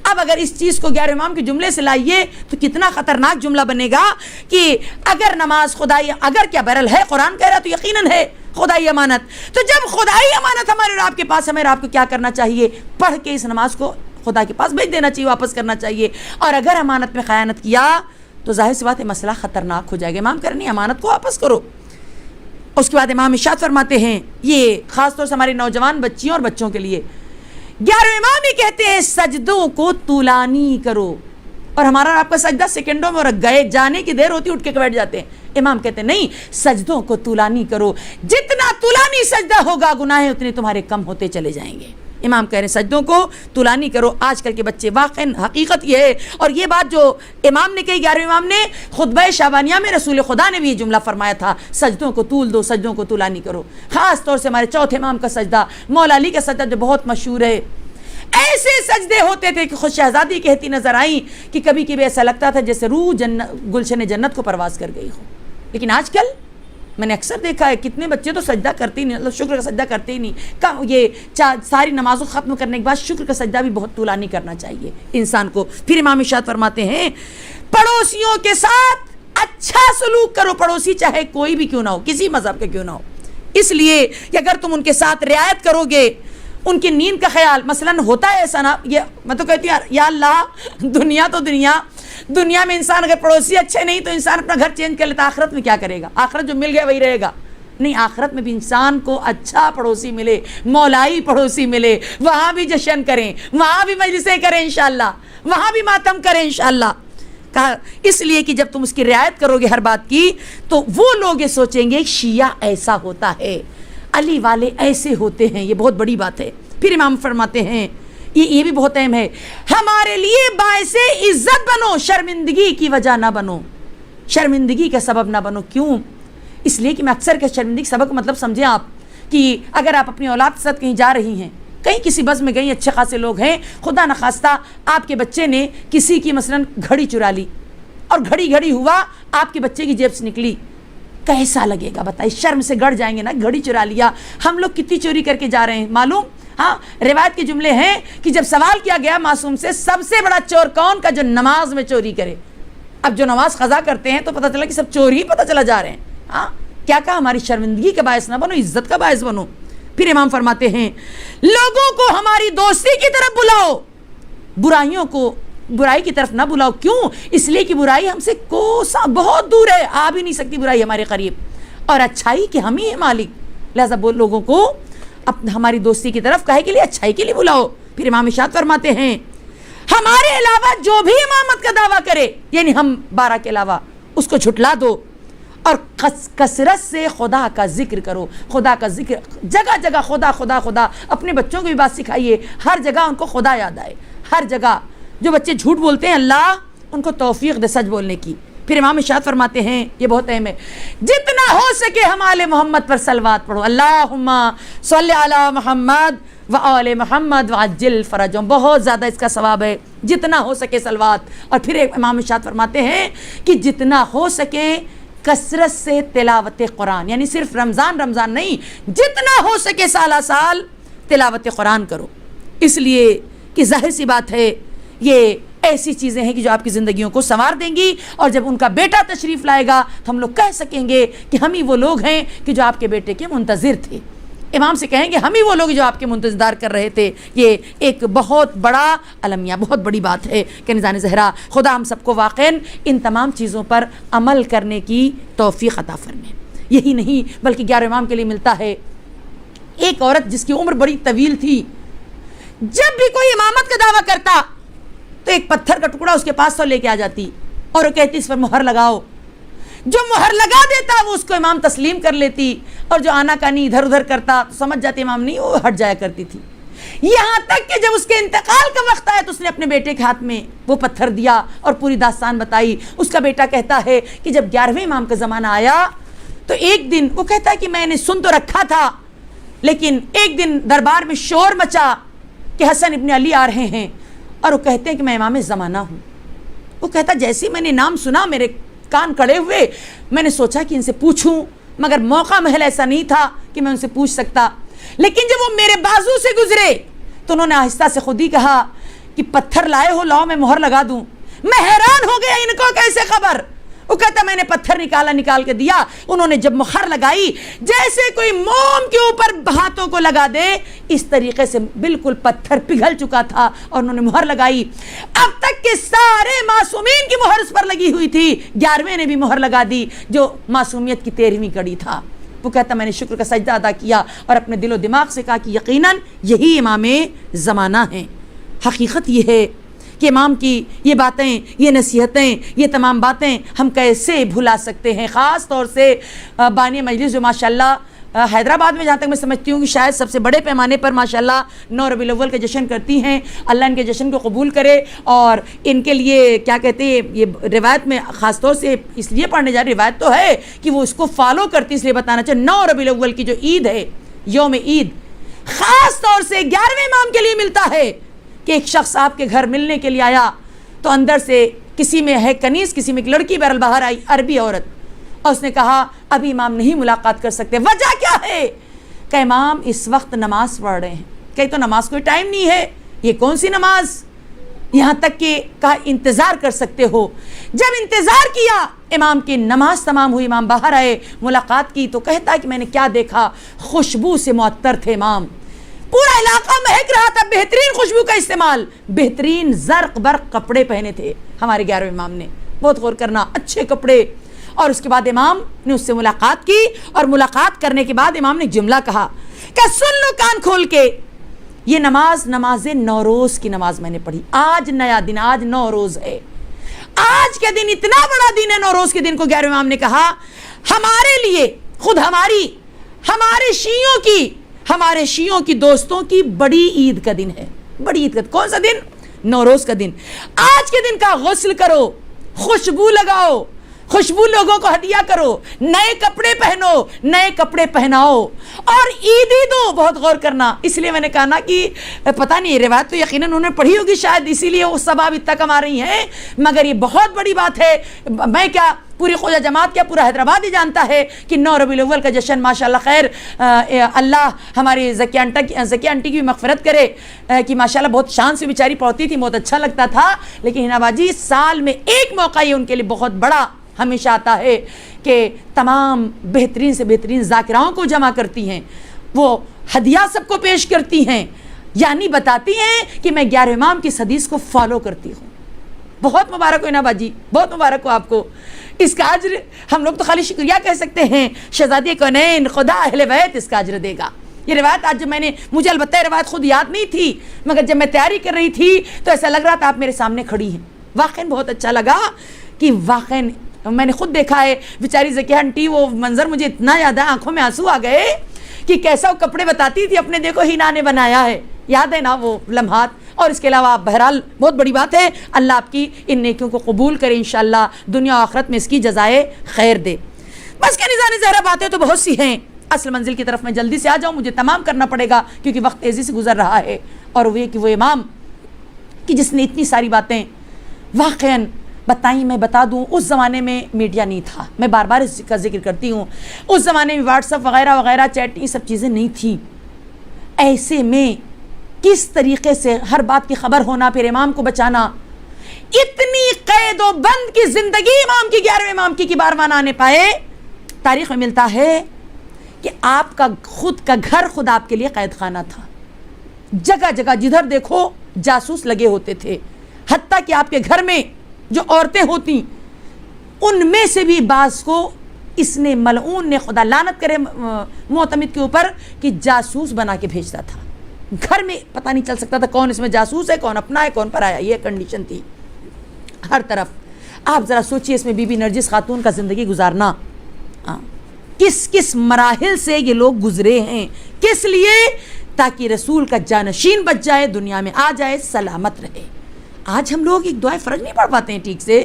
Speaker 2: اب اگر اس چیز کو 11 امام کے جملے سے لائیے تو کتنا خطرناک جملہ بنے گا کہ اگر نماز خدائی, اگر کیا بہرحال ہے قرآن کہہ رہا تو یقیناً ہے خدائی امانت. تو جب خدائی امانت ہمارے اور آپ کے پاس, ہمیں آپ کو کیا کرنا چاہیے؟ پڑھ کے اس نماز کو خدا کے پاس بھیج دینا چاہیے, واپس کرنا چاہیے. اور اگر امانت میں خیانت کیا تو ظاہر سی بات ہے مسئلہ خطرناک ہو جائے گا. امام کرنی امانت کو واپس کرو. اس کے بعد امام ارشاد فرماتے ہیں, یہ خاص طور سے ہمارے نوجوان بچیوں اور بچوں کے لیے, 11ویں امام یہ کہتے ہیں سجدوں کو طولانی کرو. اور ہمارا آپ کا سجدہ سیکنڈوں میں, اور گئے جانے کی دیر ہوتی اٹھ کے بیٹھ جاتے ہیں. امام کہتے ہیں نہیں, سجدوں کو طولانی کرو, جتنا طولانی سجدہ ہوگا گناہ اتنے تمہارے کم ہوتے چلے جائیں گے. امام کہہ رہے ہیں سجدوں کو طولانی کرو. آج کل کے بچے واقعاً حقیقت یہ ہے, اور یہ بات جو امام نے کہی 11ویں امام نے, خطبہ شعبانیہ میں رسول خدا نے بھی یہ جملہ فرمایا تھا, سجدوں کو طول دو, سجدوں کو طولانی کرو. خاص طور سے ہمارے چوتھے امام کا سجدہ, مولا علی کا سجدہ جو بہت مشہور ہے, ایسے سجدے ہوتے تھے کہ خود شہزادی کہتی نظر آئیں کہ کبھی کبھی ایسا لگتا تھا جیسے روح گلشن جنت کو پرواز کر گئی ہو. لیکن آج کل میں نے اکثر دیکھا ہے کتنے بچے تو سجدہ کرتے ہی نہیں, شکر کا سجدہ کرتے ہی نہیں. یہ ساری نمازوں ختم کرنے کے بعد شکر کا سجدہ بھی بہت طولانی کرنا چاہیے انسان کو. پھر امام ارشاد فرماتے ہیں پڑوسیوں کے ساتھ اچھا سلوک کرو, پڑوسی چاہے کوئی بھی کیوں نہ ہو, کسی مذہب کا کیوں نہ ہو. اس لیے کہ اگر تم ان کے ساتھ رعایت کرو گے, ان کی نیند کا خیال, مثلاً ہوتا ہے ایسا نا, یہ میں تو کہتی ہوں یا اللہ دنیا تو دنیا میں انسان اگر پڑوسی اچھے نہیں تو انسان اپنا گھر چینج کر لیتا, آخرت میں کیا کرے گا؟ آخرت جو مل گیا وہی رہے گا. نہیں, آخرت میں بھی انسان کو اچھا پڑوسی ملے, مولائی پڑوسی ملے, وہاں بھی جشن کریں, وہاں بھی مجلسیں کریں انشاءاللہ, وہاں بھی ماتم کریں انشاءاللہ. کہا اس لیے کہ جب تم اس کی رعایت کرو گے ہر بات کی تو وہ لوگ یہ سوچیں گے شیعہ ایسا ہوتا ہے, علی والے ایسے ہوتے ہیں. یہ بہت بڑی بات ہے. پھر امام فرماتے ہیں یہ بھی بہت اہم ہے, ہمارے لیے باعث عزت بنو, شرمندگی کی وجہ نہ بنو, شرمندگی کا سبب نہ بنو. کیوں؟ اس لیے کہ میں اکثر کہ شرمندگی سبب کا مطلب سمجھیں آپ کہ اگر آپ اپنی اولاد کے ساتھ کہیں جا رہی ہیں, کہیں کسی بس میں گئی, اچھے خاصے لوگ ہیں, خدا نخواستہ آپ کے بچے نے کسی کی مثلاً گھڑی چرا لی, اور گھڑی ہوا آپ کے بچے کی جیب سے نکلی, کیسا لگے گا بتائیے؟ شرم سے گڑ جائیں گے نا, گھڑی چرا لیا. ہم لوگ کتنی چوری کر کے جا رہے ہیں معلوم؟ ہاں, روایت کے جملے ہیں کہ جب سوال کیا گیا معصوم سے سب سے بڑا چور کون کا, جو نماز میں چوری کرے. اب جو نماز قضا کرتے ہیں تو پتہ چلا کہ سب چور ہی پتہ چلا جا رہے ہیں. ہاں, کیا کہا؟ ہماری شرمندگی کا باعث نہ بنو, عزت کا باعث بنو. پھر امام فرماتے ہیں لوگوں کو ہماری دوستی کی طرف بلاؤ, برائیوں کو برائی کی طرف نہ بلاؤ. کیوں؟ اس لیے کہ برائی ہم سے کوسا بہت دور ہے, آ بھی نہیں سکتی برائی ہمارے قریب, اور اچھائی کے ہم ہی ہیں مالک. لہذا لوگوں کو ہماری دوستی کی طرف کہے کے لیے, اچھائی کے لیے بلاؤ. پھر امام ارشاد فرماتے ہیں ہمارے علاوہ جو بھی امامت کا دعویٰ کرے, یعنی ہم 12 کے علاوہ, اس کو جھٹلا دو, اور کثرت سے خدا کا ذکر کرو. خدا کا ذکر جگہ جگہ, خدا خدا خدا. اپنے بچوں کو بھی بات سکھائیے, ہر جگہ ان کو خدا یاد آئے, ہر جگہ. جو بچے جھوٹ بولتے ہیں اللہ ان کو توفیق دے سچ بولنے کی. پھر امام ارشاد فرماتے ہیں یہ بہت اہم ہے, جتنا ہو سکے ہم آل محمد پر صلوات پڑھو. اللہم صلی علی محمد وآل محمد وعجل فرجهم، بہت زیادہ اس کا ثواب ہے، جتنا ہو سکے صلوات۔ اور پھر امام ارشاد فرماتے ہیں کہ جتنا ہو سکے کثرت سے تلاوت قرآن، یعنی صرف رمضان نہیں، جتنا ہو سکے سالہ سال تلاوت قرآن کرو، اس لیے کہ ظاہر سی بات ہے یہ ایسی چیزیں ہیں کہ جو آپ کی زندگیوں کو سنوار دیں گی، اور جب ان کا بیٹا تشریف لائے گا تو ہم لوگ کہہ سکیں گے کہ ہم ہی وہ لوگ ہیں کہ جو آپ کے بیٹے کے منتظر تھے۔ امام سے کہیں گے ہم ہی وہ لوگ جو آپ کے منتظر کر رہے تھے۔ یہ ایک بہت بڑا المیہ، بہت بڑی بات ہے کہ نذران زہرا خدا ہم سب کو واقعاً ان تمام چیزوں پر عمل کرنے کی توفیق عطا فرمائے۔ یہی نہیں بلکہ 11 امام کے لیے ملتا ہے ایک عورت جس کی عمر بڑی طویل تھی، جب بھی کوئی امامت کا دعویٰ کرتا تو ایک پتھر کا ٹکڑا اس کے پاس تو لے کے آ جاتی اور وہ کہتی اس پر مہر لگاؤ۔ جو مہر لگا دیتا وہ اس کو امام تسلیم کر لیتی، اور جو آنا کانی ادھر ادھر کرتا تو سمجھ جاتی امام نہیں، وہ ہٹ جایا کرتی تھی۔ یہاں تک کہ جب اس کے انتقال کا وقت آیا تو اس نے اپنے بیٹے کے ہاتھ میں وہ پتھر دیا اور پوری داستان بتائی۔ اس کا بیٹا کہتا ہے کہ جب 11ویں امام کا زمانہ آیا تو ایک دن وہ کہتا ہے کہ میں نے سن تو رکھا تھا، لیکن ایک دن دربار میں شور مچا کہ حسن ابن علی آ رہے ہیں، اور وہ کہتے ہیں کہ میں امام زمانہ ہوں۔ وہ کہتا جیسے ہی میں نے نام سنا میرے کان کڑے ہوئے، میں نے سوچا کہ ان سے پوچھوں، مگر موقع محل ایسا نہیں تھا کہ میں ان سے پوچھ سکتا۔ لیکن جب وہ میرے بازو سے گزرے تو انہوں نے آہستہ سے خود ہی کہا کہ پتھر لائے ہو، لاؤ میں مہر لگا دوں۔ میں حیران ہو گیا ان کو کیسے خبر۔ وہ کہتا میں نے پتھر نکال کے دیا، انہوں نے جب مہر لگائی جیسے کوئی موم کے اوپر ہاتھوں کو لگا دے اس طریقے سے بالکل پتھر پگھل چکا تھا، اور انہوں نے مہر لگائی۔ اب تک کے سارے معصومین کی مہر اس پر لگی ہوئی تھی، 11ویں نے بھی مہر لگا دی جو معصومیت کی 13ویں کڑی تھا۔ وہ کہتا میں نے شکر کا سجدہ ادا کیا اور اپنے دل و دماغ سے کہا کہ یقیناً یہی امام زمانہ ہیں۔ حقیقت یہ ہے کہ امام کی یہ باتیں، یہ نصیحتیں، یہ تمام باتیں ہم کیسے بھلا سکتے ہیں، خاص طور سے بانی مجلس جو ماشاءاللہ حیدرآباد میں جہاں تک میں سمجھتی ہوں کہ شاید سب سے بڑے پیمانے پر ماشاءاللہ 9 ربیع الاول کا جشن کرتی ہیں۔ اللہ ان کے جشن کو قبول کرے، اور ان کے لیے کیا کہتے ہیں یہ روایت میں خاص طور سے اس لیے پڑھنے جا رہی، روایت تو ہے کہ وہ اس کو فالو کرتی، اس لیے بتانا چاہے 9 ربیع الاول کی جو عید ہے، یوم عید، خاص طور سے 11ویں امام کے لیے ملتا ہے کہ ایک شخص آپ کے گھر ملنے کے لیے آیا تو اندر سے کسی میں ہے کنیز، کسی میں ایک لڑکی بہرحال باہر آئی، عربی عورت، اور اس نے کہا ابھی امام نہیں ملاقات کر سکتے۔ وجہ کیا ہے؟ کہ امام اس وقت نماز پڑھ رہے ہیں۔ کہیں تو نماز کوئی ٹائم نہیں ہے، یہ کون سی نماز؟ یہاں تک کہ کہا انتظار کر سکتے ہو۔ جب انتظار کیا امام کی نماز تمام ہوئی، امام باہر آئے، ملاقات کی تو کہتا ہے کہ میں نے کیا دیکھا، خوشبو سے معطر تھے امام، پورا علاقہ مہک رہا تھا، بہترین خوشبو کا استعمال، بہترین زرق برق کپڑے پہنے تھے ہمارے 11ویں امام نے، بہت غور کرنا، اچھے کپڑے۔ اور اس کے بعد امام نے اس سے ملاقات کی، اور ملاقات کرنے کے بعد امام نے جملہ کہا کہ سن لو کان کھول کے، یہ نماز نوروز کی نماز میں نے پڑھی۔ آج نیا دن، آج نوروز ہے، آج کے دن اتنا بڑا دن ہے، نوروز کے دن کو 11ویں امام نے کہا ہمارے لیے، خود ہمارے شیعوں کی دوستوں کی بڑی عید کا دن ہے۔ بڑی عید کا کون سا دن؟ نوروز کا دن۔ آج کے دن کا غسل کرو، خوشبو لگاؤ، خوشبو لوگوں کو ہدیہ کرو، نئے کپڑے پہنو، نئے کپڑے پہناؤ اور عیدی دو۔ بہت غور کرنا، اس لیے میں نے کہا نا کہ پتہ نہیں، روایت تو یقیناً انہوں نے پڑھی ہوگی شاید، اسی لیے وہ ثواب اتنا کما رہی ہیں، مگر یہ بہت بڑی بات ہے۔ میں کیا، پوری خواجہ جماعت کیا، پورا حیدرآباد ہی جانتا ہے کہ 9 ربیع الاول کا جشن ماشاءاللہ خیر، اللہ ہماری زکیہ آنٹی کی بھی مغفرت کرے کہ ماشاءاللہ بہت شان سے بیچاری پڑھتی تھی، بہت اچھا لگتا تھا۔ لیکن ہنا باجی سال میں ایک موقع یہ ان کے لیے بہت بڑا ہمیشہ آتا ہے کہ تمام بہترین سے بہترین ذاکراؤں کو جمع کرتی ہیں، وہ ہدیہ سب کو پیش کرتی ہیں، یعنی بتاتی ہیں کہ میں 11 امام کی اس حدیث کو فالو کرتی ہوں۔ بہت مبارک ہو نا باجی، بہت مبارک ہو آپ کو۔ اس کا اجر ہم لوگ تو خالی شکریہ کہہ سکتے ہیں، شہزادی کونین خدا اہل بیت اس کا اجر دے گا۔ یہ روایت آج جب مجھے البتہ روایت خود یاد نہیں تھی، مگر جب میں تیاری کر رہی تھی تو ایسا لگ رہا تھا آپ میرے سامنے کھڑی ہیں۔ واقعاً بہت اچھا لگا کہ واقعاً میں نے خود دیکھا ہے، بیچاری زکیہ آنٹی، وہ منظر مجھے اتنا یاد ہے، آنکھوں میں آنسو آ گئے کہ کیسا وہ کپڑے بتاتی تھی اپنے، دیکھو ہینا نے بنایا ہے، یاد ہے نا وہ لمحات۔ اور اس کے علاوہ بہرحال بہت بڑی بات ہے، اللہ آپ کی ان نیکیوں کو قبول کرے، انشاءاللہ دنیا و آخرت میں اس کی جزائے خیر دے۔ بس کہ نذران زہرا باتیں تو بہت سی ہیں، اصل منزل کی طرف میں جلدی سے آ جاؤں، مجھے تمام کرنا پڑے گا کیونکہ وقت تیزی سے گزر رہا ہے۔ اور وہ یہ کہ وہ امام کہ جس نے اتنی ساری باتیں واقعاً بتائیں، میں بتا دوں اس زمانے میں میڈیا نہیں تھا، میں بار بار اس کا ذکر کرتی ہوں، اس زمانے میں واٹس ایپ وغیرہ وغیرہ چیٹ یہ سب چیزیں نہیں تھیں۔ ایسے میں کس طریقے سے ہر بات کی خبر ہونا، پھر امام کو بچانا، اتنی قید و بند کی زندگی امام کی 11ویں امام کی 12واں نہ آنے پائے۔ تاریخ میں ملتا ہے کہ آپ کا خود کا گھر خود آپ کے لیے قید خانہ تھا، جگہ جگہ جدھر دیکھو جاسوس لگے ہوتے تھے، حتیٰ کہ آپ کے گھر میں جو عورتیں ہوتی ان میں سے بھی بعض کو اس نے ملعون نے، خدا لعنت کرے معتمد کے اوپر، کہ جاسوس بنا کے بھیجتا تھا۔ گھر میں پتہ نہیں چل سکتا تھا کون اس میں جاسوس ہے، کون اپنا ہے، کون پرایا، یہ کنڈیشن تھی ہر طرف۔ آپ ذرا سوچئے اس میں بی بی نرجس خاتون کا زندگی گزارنا، کس کس مراحل سے یہ لوگ گزرے ہیں، کس لیے؟ تاکہ رسول کا جانشین بچ جائے، دنیا میں آ جائے، سلامت رہے۔ آج ہم لوگ ایک دعائے فرج نہیں پڑھ پاتے ہیں ٹھیک سے۔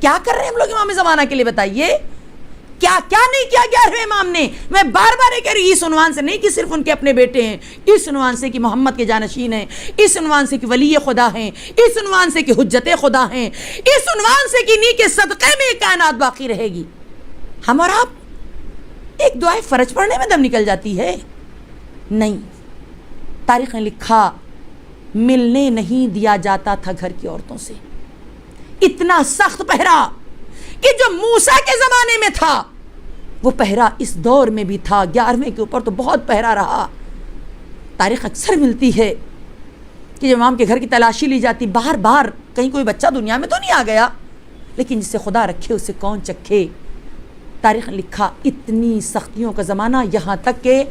Speaker 2: کیا کر رہے ہیں ہم لوگ امام زمانہ کے لیے، بتائیے کیا کیا نہیں کیا 11ویں امام نے۔ میں بار بار یہ کہہ رہی ہوں، اس عنوان سے نہیں کہ صرف ان کے اپنے بیٹے ہیں، اس عنوان سے کہ محمد کے جانشین ہیں، اس عنوان سے کہ ولی خدا ہیں، اس عنوان سے کہ حجت خدا ہیں، اس عنوان سے کہ نہیں کہ صدقے میں کائنات باقی رہے گی۔ ہم اور آپ ایک دعائے فرج پڑھنے میں دم نکل جاتی ہے۔ نہیں، تاریخ نے لکھا ملنے نہیں دیا جاتا تھا گھر کی عورتوں سے۔ اتنا سخت پہرا کہ جو موسیٰ کے زمانے میں تھا وہ پہرا اس دور میں بھی تھا۔ 11ویں کے اوپر تو بہت پہرا رہا۔ تاریخ اکثر ملتی ہے کہ جب امام کے گھر کی تلاشی لی جاتی، بار بار کہیں کوئی بچہ دنیا میں تو نہیں آ گیا، لیکن جسے خدا رکھے اسے کون چکھے۔ تاریخ نے لکھا اتنی سختیوں کا زمانہ، یہاں تک کہ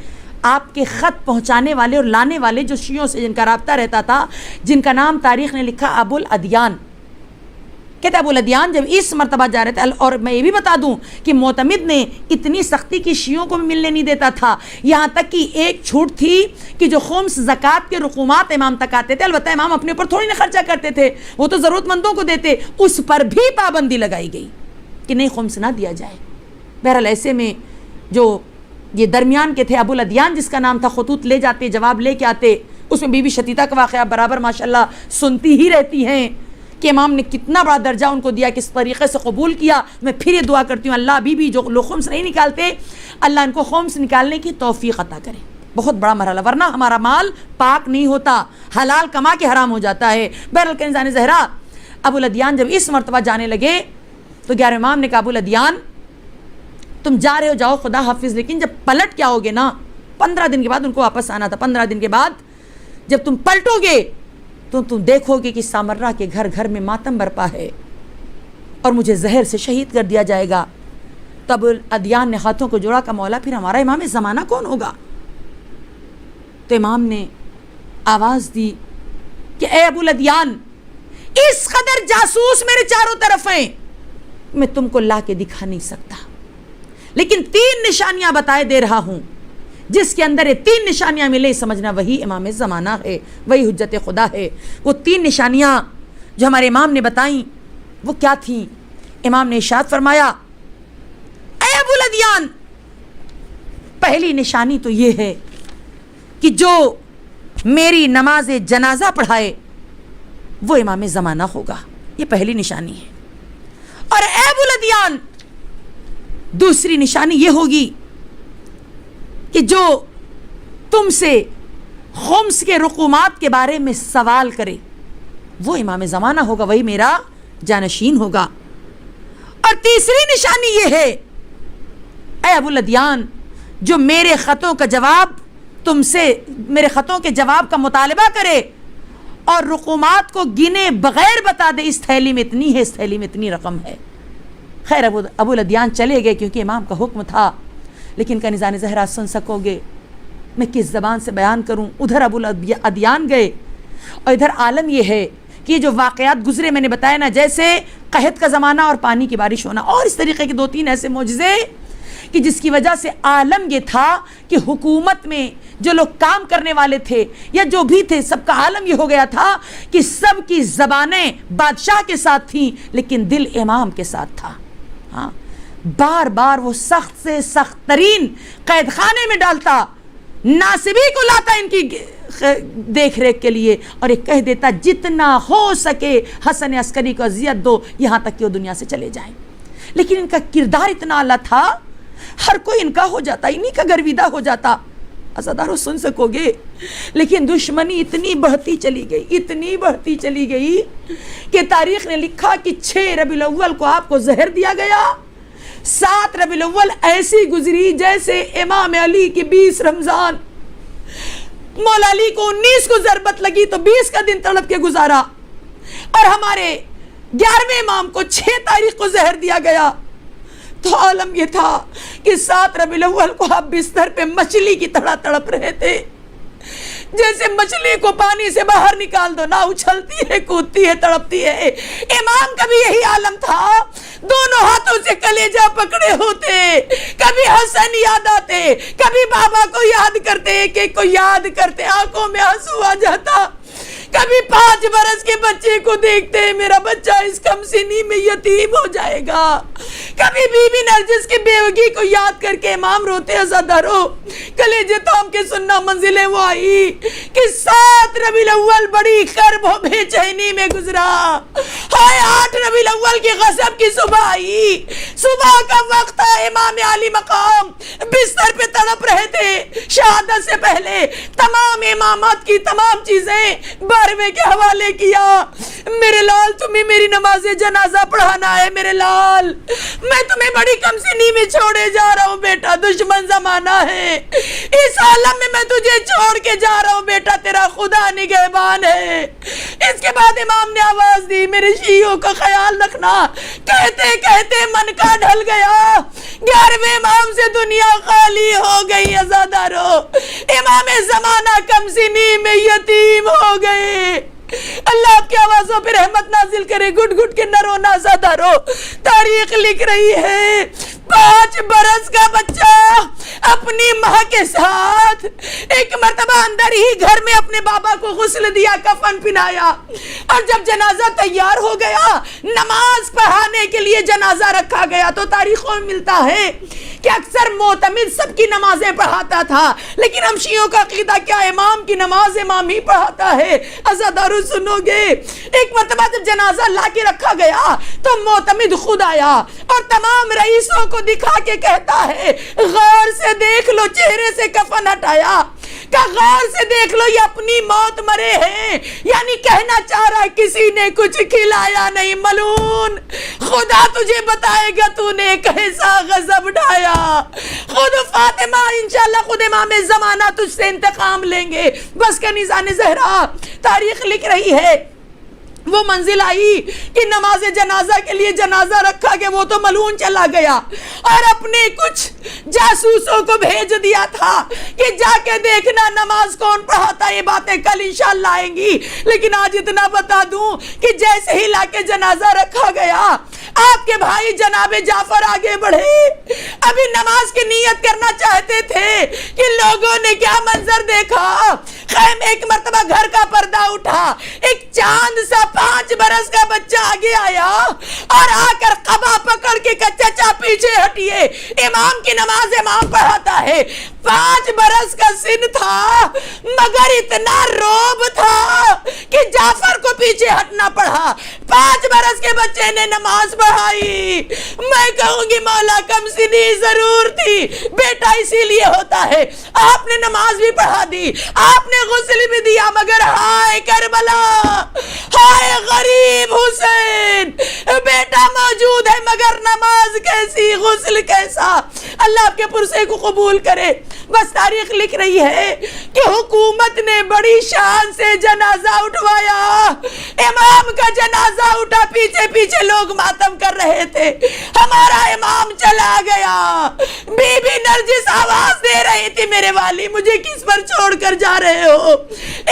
Speaker 2: آپ کے خط پہنچانے والے اور لانے والے جو شیعوں سے جن کا رابطہ رہتا تھا، جن کا نام تاریخ نے لکھا ابو الادیان، کہتے ابو الادیان جب اس مرتبہ جا رہے تھے، اور میں یہ بھی بتا دوں کہ معتمد نے اتنی سختی کی شیعوں کو بھی ملنے نہیں دیتا تھا، یہاں تک کہ ایک چھوٹ تھی کہ جو خمس زکوٰۃ کے رقومات امام تک آتے تھے، البتہ امام اپنے اوپر تھوڑی نہ خرچہ کرتے تھے، وہ تو ضرورت مندوں کو دیتے، اس پر بھی پابندی لگائی گئی کہ نہیں خمس نہ دیا جائے۔ بہرحال ایسے میں جو یہ درمیان کے تھے، ابو الادیان جس کا نام تھا، خطوط لے جاتے، جواب لے کے آتے، اس میں بی بی شتیتہ کا واقعہ برابر ماشاءاللہ سنتی ہی رہتی ہیں کہ امام نے کتنا بڑا درجہ ان کو دیا، کس طریقے سے قبول کیا۔ میں پھر یہ دعا کرتی ہوں اللہ ابھی بھی جو لوگ خمس نہیں نکالتے، اللہ ان کو خمس نکالنے کی توفیق عطا کرے۔ بہت بڑا مرحلہ، ورنہ ہمارا مال پاک نہیں ہوتا، حلال کما کے حرام ہو جاتا ہے۔ بہرحال کنزان زہرا ابو الادیان جب اس مرتبہ جانے لگے تو 11 امام نے کہا ابو الادیان تم جا رہے ہو جاؤ، خدا حافظ، لیکن جب پلٹ کے آؤ گے نا، 15 دن کے بعد ان کو واپس آنا تھا، 15 دن کے بعد جب تم پلٹو گے تو تم دیکھو گے کہ سامرہ کے گھر گھر میں ماتم برپا ہے اور مجھے زہر سے شہید کر دیا جائے گا۔ تب الادیان نے ہاتھوں کو جوڑا کہ مولا پھر ہمارا امام زمانہ کون ہوگا؟ تو امام نے آواز دی کہ اے ابو الادیان، اس قدر جاسوس میرے چاروں طرف ہیں، میں تم کو لا کے دکھا نہیں سکتا، لیکن 3 نشانیاں بتائے دے رہا ہوں، جس کے اندر یہ 3 نشانیاں ملے سمجھنا وہی امام زمانہ ہے، وہی حجت خدا ہے۔ وہ 3 نشانیاں جو ہمارے امام نے بتائیں وہ کیا تھیں؟ امام نے ارشاد فرمایا اے ابو الادیان، پہلی نشانی تو یہ ہے کہ جو میری نماز جنازہ پڑھائے وہ امام زمانہ ہوگا، یہ پہلی نشانی ہے۔ اور اے ابو الادیان، دوسری نشانی یہ ہوگی کہ جو تم سے خمس کے رقومات کے بارے میں سوال کرے وہ امام زمانہ ہوگا، وہی میرا جانشین ہوگا۔ اور تیسری نشانی یہ ہے اے ابو الادیان، جو میرے خطوں کا جواب تم سے، میرے خطوں کے جواب کا مطالبہ کرے اور رقومات کو گنے بغیر بتا دے اس تھیلی میں اتنی ہے، اس تھیلی میں اتنی رقم ہے۔ خیر ابو الادیان چلے گئے کیونکہ امام کا حکم تھا، لیکن کنیزان زہرا سن سکو گے میں کس زبان سے بیان کروں؟ ادھر ابو الادیان گئے اور ادھر عالم یہ ہے کہ یہ جو واقعات گزرے میں نے بتایا نا، جیسے قحط کا زمانہ اور پانی کی بارش ہونا، اور اس طریقے کے 2-3 ایسے معجزے کہ جس کی وجہ سے عالم یہ تھا کہ حکومت میں جو لوگ کام کرنے والے تھے یا جو بھی تھے، سب کا عالم یہ ہو گیا تھا کہ سب کی زبانیں بادشاہ کے ساتھ تھیں لیکن دل امام کے ساتھ تھا۔ ہاں، بار بار وہ سخت سے سخت ترین قید خانے میں ڈالتا، ناصبی کو لاتا ان کی دیکھ ریکھ کے لیے، اور ایک کہہ دیتا جتنا ہو سکے حسن عسکری کو اذیت دو یہاں تک کہ وہ دنیا سے چلے جائیں۔ لیکن ان کا کردار اتنا اعلیٰ تھا، ہر کوئی ان کا ہو جاتا، انہی کا گرویدہ ہو جاتا۔ عزادارو سن سکو گے، لیکن دشمنی اتنی بڑھتی چلی گئی کہ تاریخ نے لکھا کہ 6 ربیع الاول کو آپ کو زہر دیا گیا، 7 ربیع الاول ایسی گزری جیسے امام علی کی 20 رمضان، مولا علی کو 19 کو ضربت لگی تو 20 کا دن تڑپ کے گزارا، اور ہمارے 11ویں امام کو 6 تاریخ کو زہر دیا گیا۔ تو عالم یہ تھا کہ 7 ربیع الاول کو آپ بستر پہ مچھلی کی طرح تڑپ رہے تھے، جیسے مچھلی کو پانی سے باہر نکال دو، نہ اچھلتی ہے، کودتی ہے، تڑپتی ہے۔ امام کا بھی یہی عالم تھا، دونوں ہاتھوں سے کلیجہ پکڑے ہوتے، کبھی حسن یاد آتے، کبھی بابا کو یاد کرتے، ایک کو یاد کرتے، آنکھوں میں آنسو آ جاتا، کبھی 5 برس کے بچے کو دیکھتے، میرا بچہ اس کم سنی میں یتیم ہو جائے گا، کبھی بی بی نرجس کی بیوگی کو یاد کر کے امام روتے۔ عزادارو کلیجے تھام کے سننا منزلیں وہ آئی کہ 7 ربیع الاول بڑی کرب و بے چینی میں گزرا، ہائے 8 ربیع الاول کی غضب کی صبح آئی، صبح کا وقت تھا، امام علی مقام بستر پہ تڑپ رہے تھے، شہادت سے پہلے تمام امامات کی تمام چیزیں بارہویں کے حوالے کیا۔ میرے لال تمہیں میری نماز جنازہ پڑھانا ہے، میرے لال میں تمہیں بڑی کم سنی میں چھوڑے جا رہا ہوں بیٹا، دشمن زمانہ ہے، اس عالم میں تجھے چھوڑ کے جا رہا ہوں بیٹا، تیرا خدا نگہبان ہے۔ اس کے بعد امام نے آواز دی میرے شیعوں کا خیال رکھنا، کہتے کہتے من کا ڈھل گیا، 11ویں امام سے دنیا خالی ہو گئی۔ عزادارو امام زمانہ کم سنی میں یتیم ہو گئے، اللہ آپ کی آوازوں پہ رحمت نازل کرے، گھٹ گھٹ کے نہ رونا۔ عزادارو تاریخ لکھ رہی ہے 5 برس کا بچہ اپنی ماں کے ساتھ ایک مرتبہ اندر ہی گھر میں اپنے بابا کو غسل دیا، کفن پہنایا، اور جب جنازہ تیار ہو گیا، نماز پڑھانے کے لیے جنازہ رکھا گیا، تو تاریخوں میں ملتا ہے کہ اکثر معتمد سب کی نمازیں پڑھاتا تھا، لیکن ہم شیعوں کا عقیدہ کیا، امام کی نماز امام ہی پڑھاتا ہے۔ عزادارو سنو گے، ایک مرتبہ جب جنازہ لا کے رکھا گیا تو معتمد خود آیا اور تمام رئیسوں کو دکھا کے کہتا ہے غور سے دیکھ لو، چہرے سے کفن ہٹایا، کہ غور سے دیکھ لو یہ اپنی موت مرے ہیں، یعنی کہنا چاہ رہا ہے کسی نے کچھ کھلایا نہیں، ملعون خدا تجھے بتائے گا تو نے کیسا غضب ڈھایا، خود فاطمہ انشاءاللہ خود امام زمانہ تجھ سے انتقام لیں گے۔ بس کا نظام زہرا تاریخ لکھ رہی ہے وہ منزل آئی کہ نماز جنازہ کے لیے جنازہ رکھا گیا، وہ تو ملعون چلا گیا اور اپنے کچھ جاسوسوں کو بھیج دیا تھا کہ جا کے دیکھنا نماز کون پڑھاتا، یہ باتیں کل انشاءاللہ آئیں گی، لیکن آج اتنا بتا دوں کہ جیسے ہی لا کے جنازہ رکھا گیا، آپ کے بھائی جناب جعفر آگے بڑھے، ابھی نماز کی نیت کرنا چاہتے تھے کہ لوگوں نے کیا منظر دیکھا، خیم ایک مرتبہ گھر کا پردہ اٹھا، ایک چاند سا 5 برس کا بچہ آگے آیا اور آ کر قبا پکڑ کے چچا پیچھے ہٹیے، امام کی نماز امام پڑھاتا ہے۔ 5 برس کا سن تھا مگر اتنا روب تھا کہ جعفر کو پیچھے ہٹنا پڑا۔ 5 برس کے بچے نے نماز پڑھائی، میں کہوں گی مولا کم سنی ضرور تھی، بیٹا اسی لیے ہوتا ہے، آپ نے نماز بھی پڑھا دی، آپ نے غسل بھی دیا، مگر ہائے کربلا، ہائے غریب حسین، بیٹا موجود ہے مگر نماز کیسی، غسل کیسا، اللہ آپ کے پرسے کو قبول کرے۔ بس تاریخ لکھ رہی ہے کہ حکومت نے بڑی شان سے جنازہ اٹھوایا، امام کا جنازہ اٹھا، پیچھے پیچھے لوگ ماتم کر رہے تھے، ہمارا امام چلا گیا، بی بی نرجس آواز دے رہی تھی میرے والی مجھے کس پر چھوڑ کر جا رہے ہو،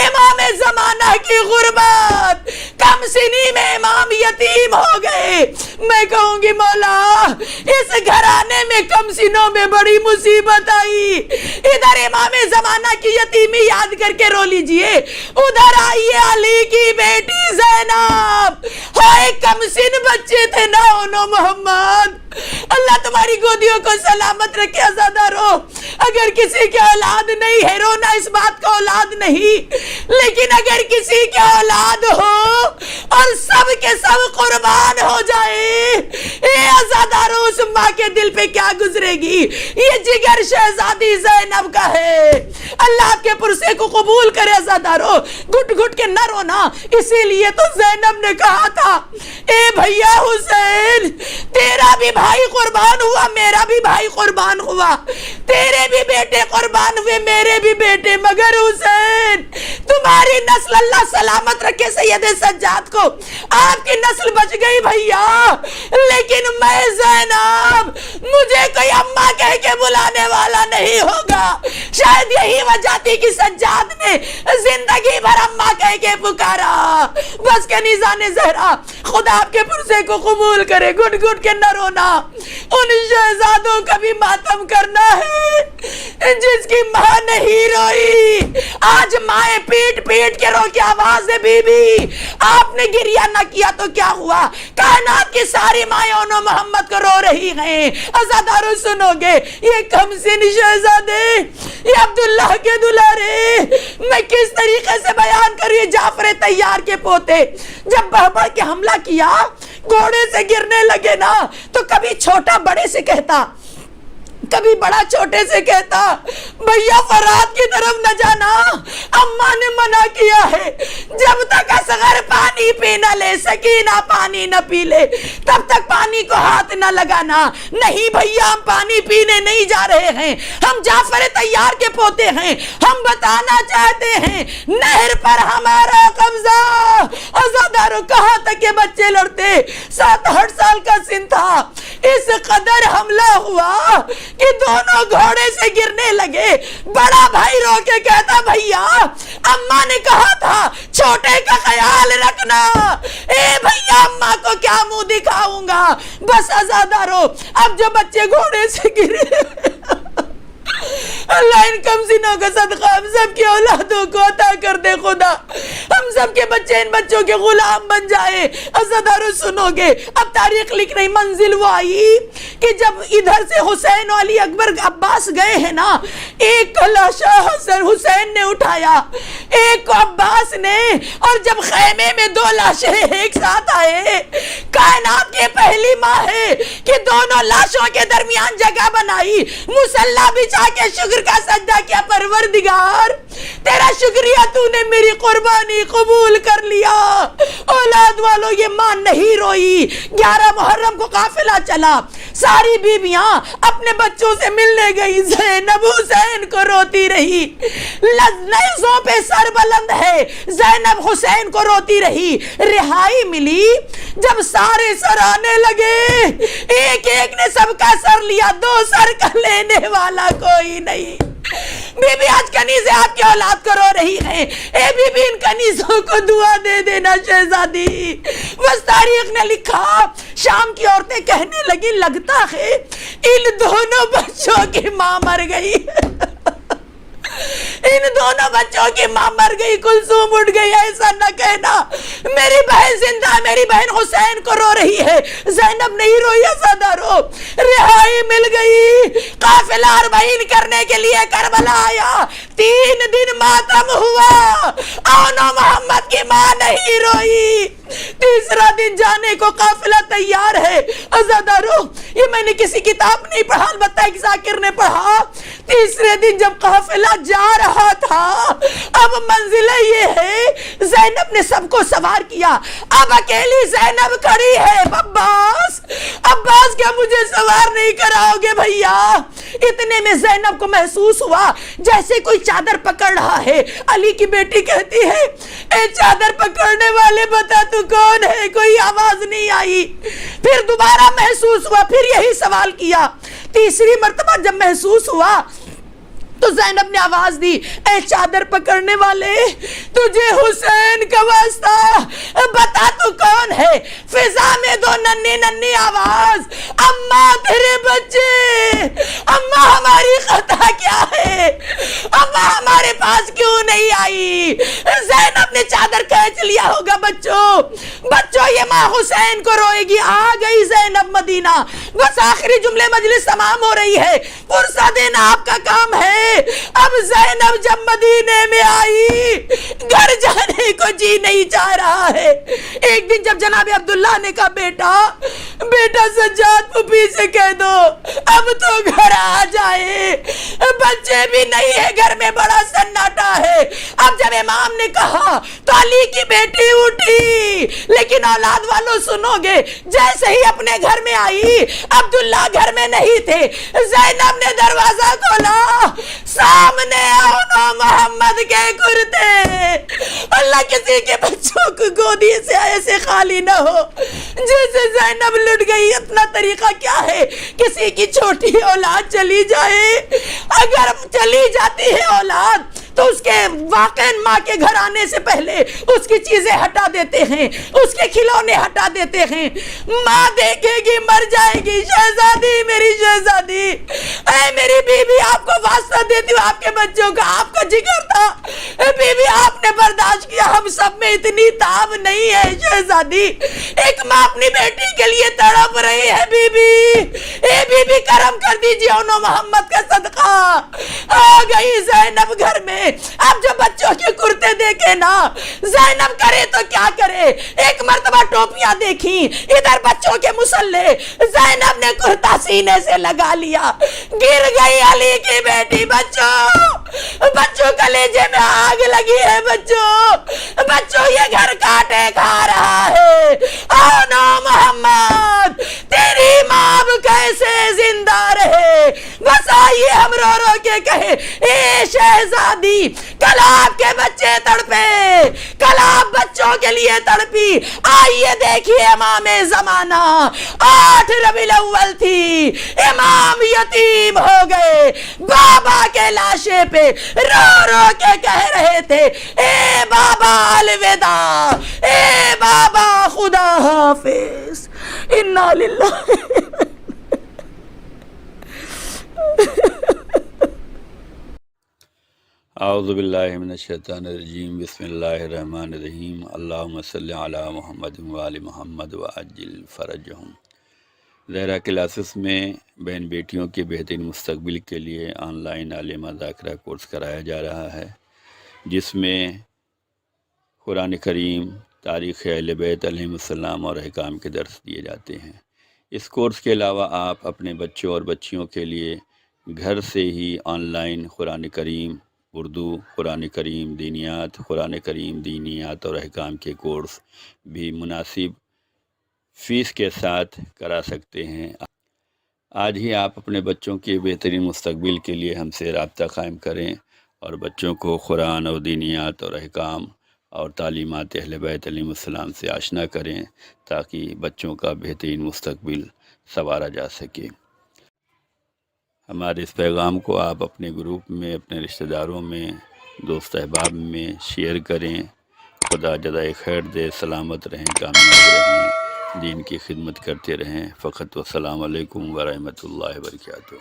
Speaker 2: امام زمانہ کی غربت، کم سنی میں امام یتیم ہو گئے۔ میں کہوں گی مولا اس گھرانے میں کم سنوں میں بڑی مصیبت آئی، ادھر امام زمانہ کی یتیمی یاد کر کے رو لیجئے، ادھر آئیے علی کی بیٹی زینب، ہائے کم سن بچے تھے نا انو محمد. اللہ تمہاری گودیوں کو سلامت رکھے. عزادارو اگر کسی کی اولاد نہیں ہے رونا اس بات کا اولاد نہیں, لیکن اگر کسی کی اولاد ہو اور سب کے سب قربان ہو جائے, اے عزادارو اس ماں کے دل پہ کیا گزرے گی. یہ جگر شہزادی زینب کا ہے. اللہ کے پرسے کو قبول کرے. عزادارو گھٹ گھٹ کے نہ رونا. اسی لیے تو زینب نے کہا تھا اے بھیا حسین تیرا بھی بھائی قربان ہوا, میرا بھی بھائی قربان ہوا, تیرے بھی بیٹے قربان ہوئے, میرے بھی بیٹے, مگر حسین تمہاری نسل اللہ سلامت رکھے. سید سجاد کو آپ کی نسل بچ گئی بھیا, لیکن میں زینب مجھے کوئی اماں کہہ کے بلانے والا نہیں ہوگا. شاید یہی وجہ تھی کہ سجاد نے زندگی بھر اماں کہہ کے پکارا. بس کنیزان زہرا خدا آپ کے پرسے کو قبول کرے. گھٹ گھٹ کے نہ رونا. ان شہزادوں کا بھی ماتم کرنا ہے جس کی ماں نہیں روئی. آج مائیں پیٹ پیٹ کے رو کے آواز ہے بی بی آپ نے گریہ نہ کیا تو کیا ہوا. کائنات کی ساری مائیں انو محمد کو رو رہی ہیں. عزادارو سنو گے یہ کم سن شہزادے, یہ عبداللہ کے دلارے, میں کس طریقے سے بیان کروں. یہ جعفر طیار کے پوتے جب بڑھ کے حملہ کیا گھوڑے سے گرنے لگے نا تو کبھی چھوٹا بڑے سے کہتا, کبھی بڑا چھوٹے سے کہتا بھیا فرات کی طرف نہ جانا, اماں نے منع کیا ہے. جب تک اصغر پانی پی نہ لے, سکینہ پانی نہ پی لے, تب تک پانی کو ہاتھ نہ لگانا. نہیں بھیا ہم پانی پینے نہیں جا رہے ہیں, ہم جعفر طیار کے پوتے ہیں, ہم بتانا چاہتے ہیں نہر پر ہمارا قبضہ. عزادارو کہاں تک یہ بچے لڑتے, 7-8 سال کا سن تھا. اس قدر حملہ ہوا کہ دونوں گھوڑے سے گرنے لگے. بڑا بھائی رو کے کہتا بھیا اماں نے کہا تھا چھوٹے کا خیال رکھنا. اے بھیا اماں کو کیا منہ دکھاؤں گا. بس عزادارو اب جو بچے گھوڑے سے گرے اللہ ان کم سنوں کا صدقہ ہم سب کی اولادوں کو عطا کر دے. خدا ہم سب کے بچے ان بچوں کے غلام بن جائے. عزادارو سنو گے اب تاریخ لکھ رہی منزل وہ آئی کہ جب ادھر سے حسین علی اکبر عباس گئے ہیں نا, ایک کو لاشا حسین نے اٹھایا, ایک کو عباس نے, اور جب خیمے میں 2 لاشیں ایک ساتھ آئے, کائنات کی پہلی ماں ہے کہ دونوں لاشوں کے درمیان جگہ بنائی, مصلی بچھا کے شکر کا سجدہ کیا. پروردگار تیرا شکریہ, تو نے میری قربانی قبول کر لیا. اولاد والوں یہ ماں نہیں روئی. 11 محرم کو قافلہ چلا, ساری بیویاں اپنے بچوں سے ملنے گئی. زینب حسین کو روتی رہی, نیزوں پہ سر بلند ہے. زینب حسین کو روتی رہی. رہائی ملی جب سارے سر آنے لگے, ایک ایک نے سب کا سر لیا, 2 سر کا لینے والا کوئی نہیں. بی بی آج کنیزیں آپ کی اولاد کو رو رہی ہیں. اے بی بی ان کنیزوں کو دعا دے دینا شہزادی. بس تاریخ نے لکھا شام کی عورتیں کہنے لگی لگتا ہے ان دونوں بچوں کی ماں مر گئی. ان دونوں بچوں کی ماں مر گئی. کلثوم اٹھ گئی, ایسا نہ کہنا, میری بہن زندہ ہے, میری بہن حسین کو رو رہی ہے. زینب نہیں روئی. عزادارو رہائی مل گئی. قافلہ 40 کرنے کے لیے کربلا آیا. 3 دن ماتم ہوا, آنو محمد کی ماں نہیں روئی. تیسرا دن جانے کو قافلہ تیار ہے. عزادارو یہ میں نے کسی کتاب نہیں پڑھا, البتہ ایک ذاکر نے پڑھا. تیسرے دن جب قافلہ جا رہا تھا, اب منزلہ یہ ہے زینب نے سب کو سوار کیا. اب اکیلی زینب کھڑی ہے. عباس کیا مجھے سوار نہیں کراؤ گے بھیا؟ اتنے میں زینب کو محسوس ہوا جیسے کوئی چادر پکڑ رہا ہے. علی کی بیٹی کہتی ہے اے چادر پکڑنے والے بتا تو کون ہے؟ کوئی آواز نہیں آئی. پھر دوبارہ محسوس ہوا, پھر یہی سوال کیا. تیسری مرتبہ جب محسوس ہوا تو زینب نے آواز دی، اے چادر پکڑنے والے، تجھے حسین کا واسطہ بتا تو کون ہے؟ فضا میں دو ننھی ننھی آواز، اماں تیرے بچے، اماں ہماری خطا کیا ہے، اماں ہمارے پاس کیوں نہیں آئی؟ زینب نے چادر کھینچ لیا ہوگا بچوں یہ ماں حسین کو روئے گی۔ آ گئی زینب مدینہ، بس آخری جملے مجلس تمام ہو رہی ہے، پرسہ دینا آپ کا کام ہے۔ اب زینب جب مدینے میں آئی، گھر جانے کو جی نہیں چاہ رہا ہے۔ ایک دن جب جناب عبداللہ نے کہا بیٹا سجاد پھوپھی سے کہہ دو اب تو گھر آ جائے، بچے بھی نہیں ہے، گھر میں بڑا سناٹا ہے۔ اب جب امام نے کہا تو علی کی بیٹی اٹھی، لیکن اولاد والوں سنو گے، جیسے ہی اپنے گھر میں آئی، عبداللہ گھر میں نہیں تھے، زینب نے دروازہ کھولا، سامنے آؤ محمد کے کرتے، اللہ کسی کے بچوں کو گودی سے ایسے خالی نہ ہو جیسے زینب لٹ گئی۔ اتنا طریقہ کیا ہے؟ کسی کی چھوٹی اولاد چلی جائے، اگر چلی جاتی ہے اولاد تو اس کے واقع ماں کے گھر آنے سے پہلے اس کی چیزیں ہٹا دیتے ہیں، اس کے کھلونے ہٹا دیتے ہیں۔ ماں دیکھے گی مر جائے گی، شہزادی میری شہزادی، اے میری بیوی آپ کو واسطہ دیتی ہوں، آپ کے بچوں کا آپ کا جگر تھا، بیوی آپ نے برداشت کیا، ہم سب میں اتنی تاب نہیں ہے شہزادی۔ ایک ماں اپنی بیٹی کے لیے تڑپ رہی ہے، بی بی کرم کر دیجیے انہوں محمد کا صدقہ۔ آ گئی زینب گھر میں، اب جو بچوں کے کرتے دیکھے نا، زینب کرے تو کیا کرے، ایک مرتبہ ٹوپیاں دیکھی، ادھر بچوں کے مسلے، زینب نے کرتا سینے سے لگا لیا، گر گئی علی کی بیٹی۔ بچوں کلیجے میں آگ لگی ہے، بچوں یہ گھر کاٹے کھا رہا ہے۔ آؤ نا محمد، تیری ماں کیسے زندہ رہے، بس آئیے ہم رو رو کے کہے، اے شہزادی کل آپ کے بچے تڑپے، کل آپ بچوں کے لیے تڑپی، آئیے دیکھیے امام زمانہ، 8 ربیع الاول تھی، امام یتیم ہو گئے، بابا کے لاشے پہ رو رو کے کہہ رہے تھے، اے بابا الوداع، اے بابا خدا حافظ، انا للہ۔
Speaker 1: اعوذ باللہ من الشیطان الرجیم، بسم اللہ الرحمن الرحیم، اللہم صلی علی محمد وآل محمد وعجل فرجہم۔ زہرا کلاسز میں بہن بیٹیوں کے بہترین مستقبل کے لیے آن لائن عالم مذاکرہ کورس کرایا جا رہا ہے، جس میں قرآن کریم، تاریخ اہل بیت علیہم السلام اور احکام کے درس دیے جاتے ہیں۔ اس کورس کے علاوہ آپ اپنے بچوں اور بچیوں کے لیے گھر سے ہی آن لائن قرآن کریم اردو، قرآن کریم دینیات، قرآن کریم دینیات اور احکام کے کورس بھی مناسب فیس کے ساتھ کرا سکتے ہیں۔ آج ہی آپ اپنے بچوں کے بہترین مستقبل کے لیے ہم سے رابطہ قائم کریں اور بچوں کو قرآن اور دینیات اور احکام اور تعلیمات اہل بیت علیہم السلام سے آشنا کریں، تاکہ بچوں کا بہترین مستقبل سنوارا جا سکے۔ ہمارے اس پیغام کو آپ اپنے گروپ میں، اپنے رشتہ داروں میں، دوست احباب میں شیئر کریں۔ خدا جزائے خیر دے، سلامت رہیں، کامیاب رہیں، دین کی خدمت کرتے رہیں۔ فقط والسلام علیکم ورحمۃ اللہ وبرکاتہ۔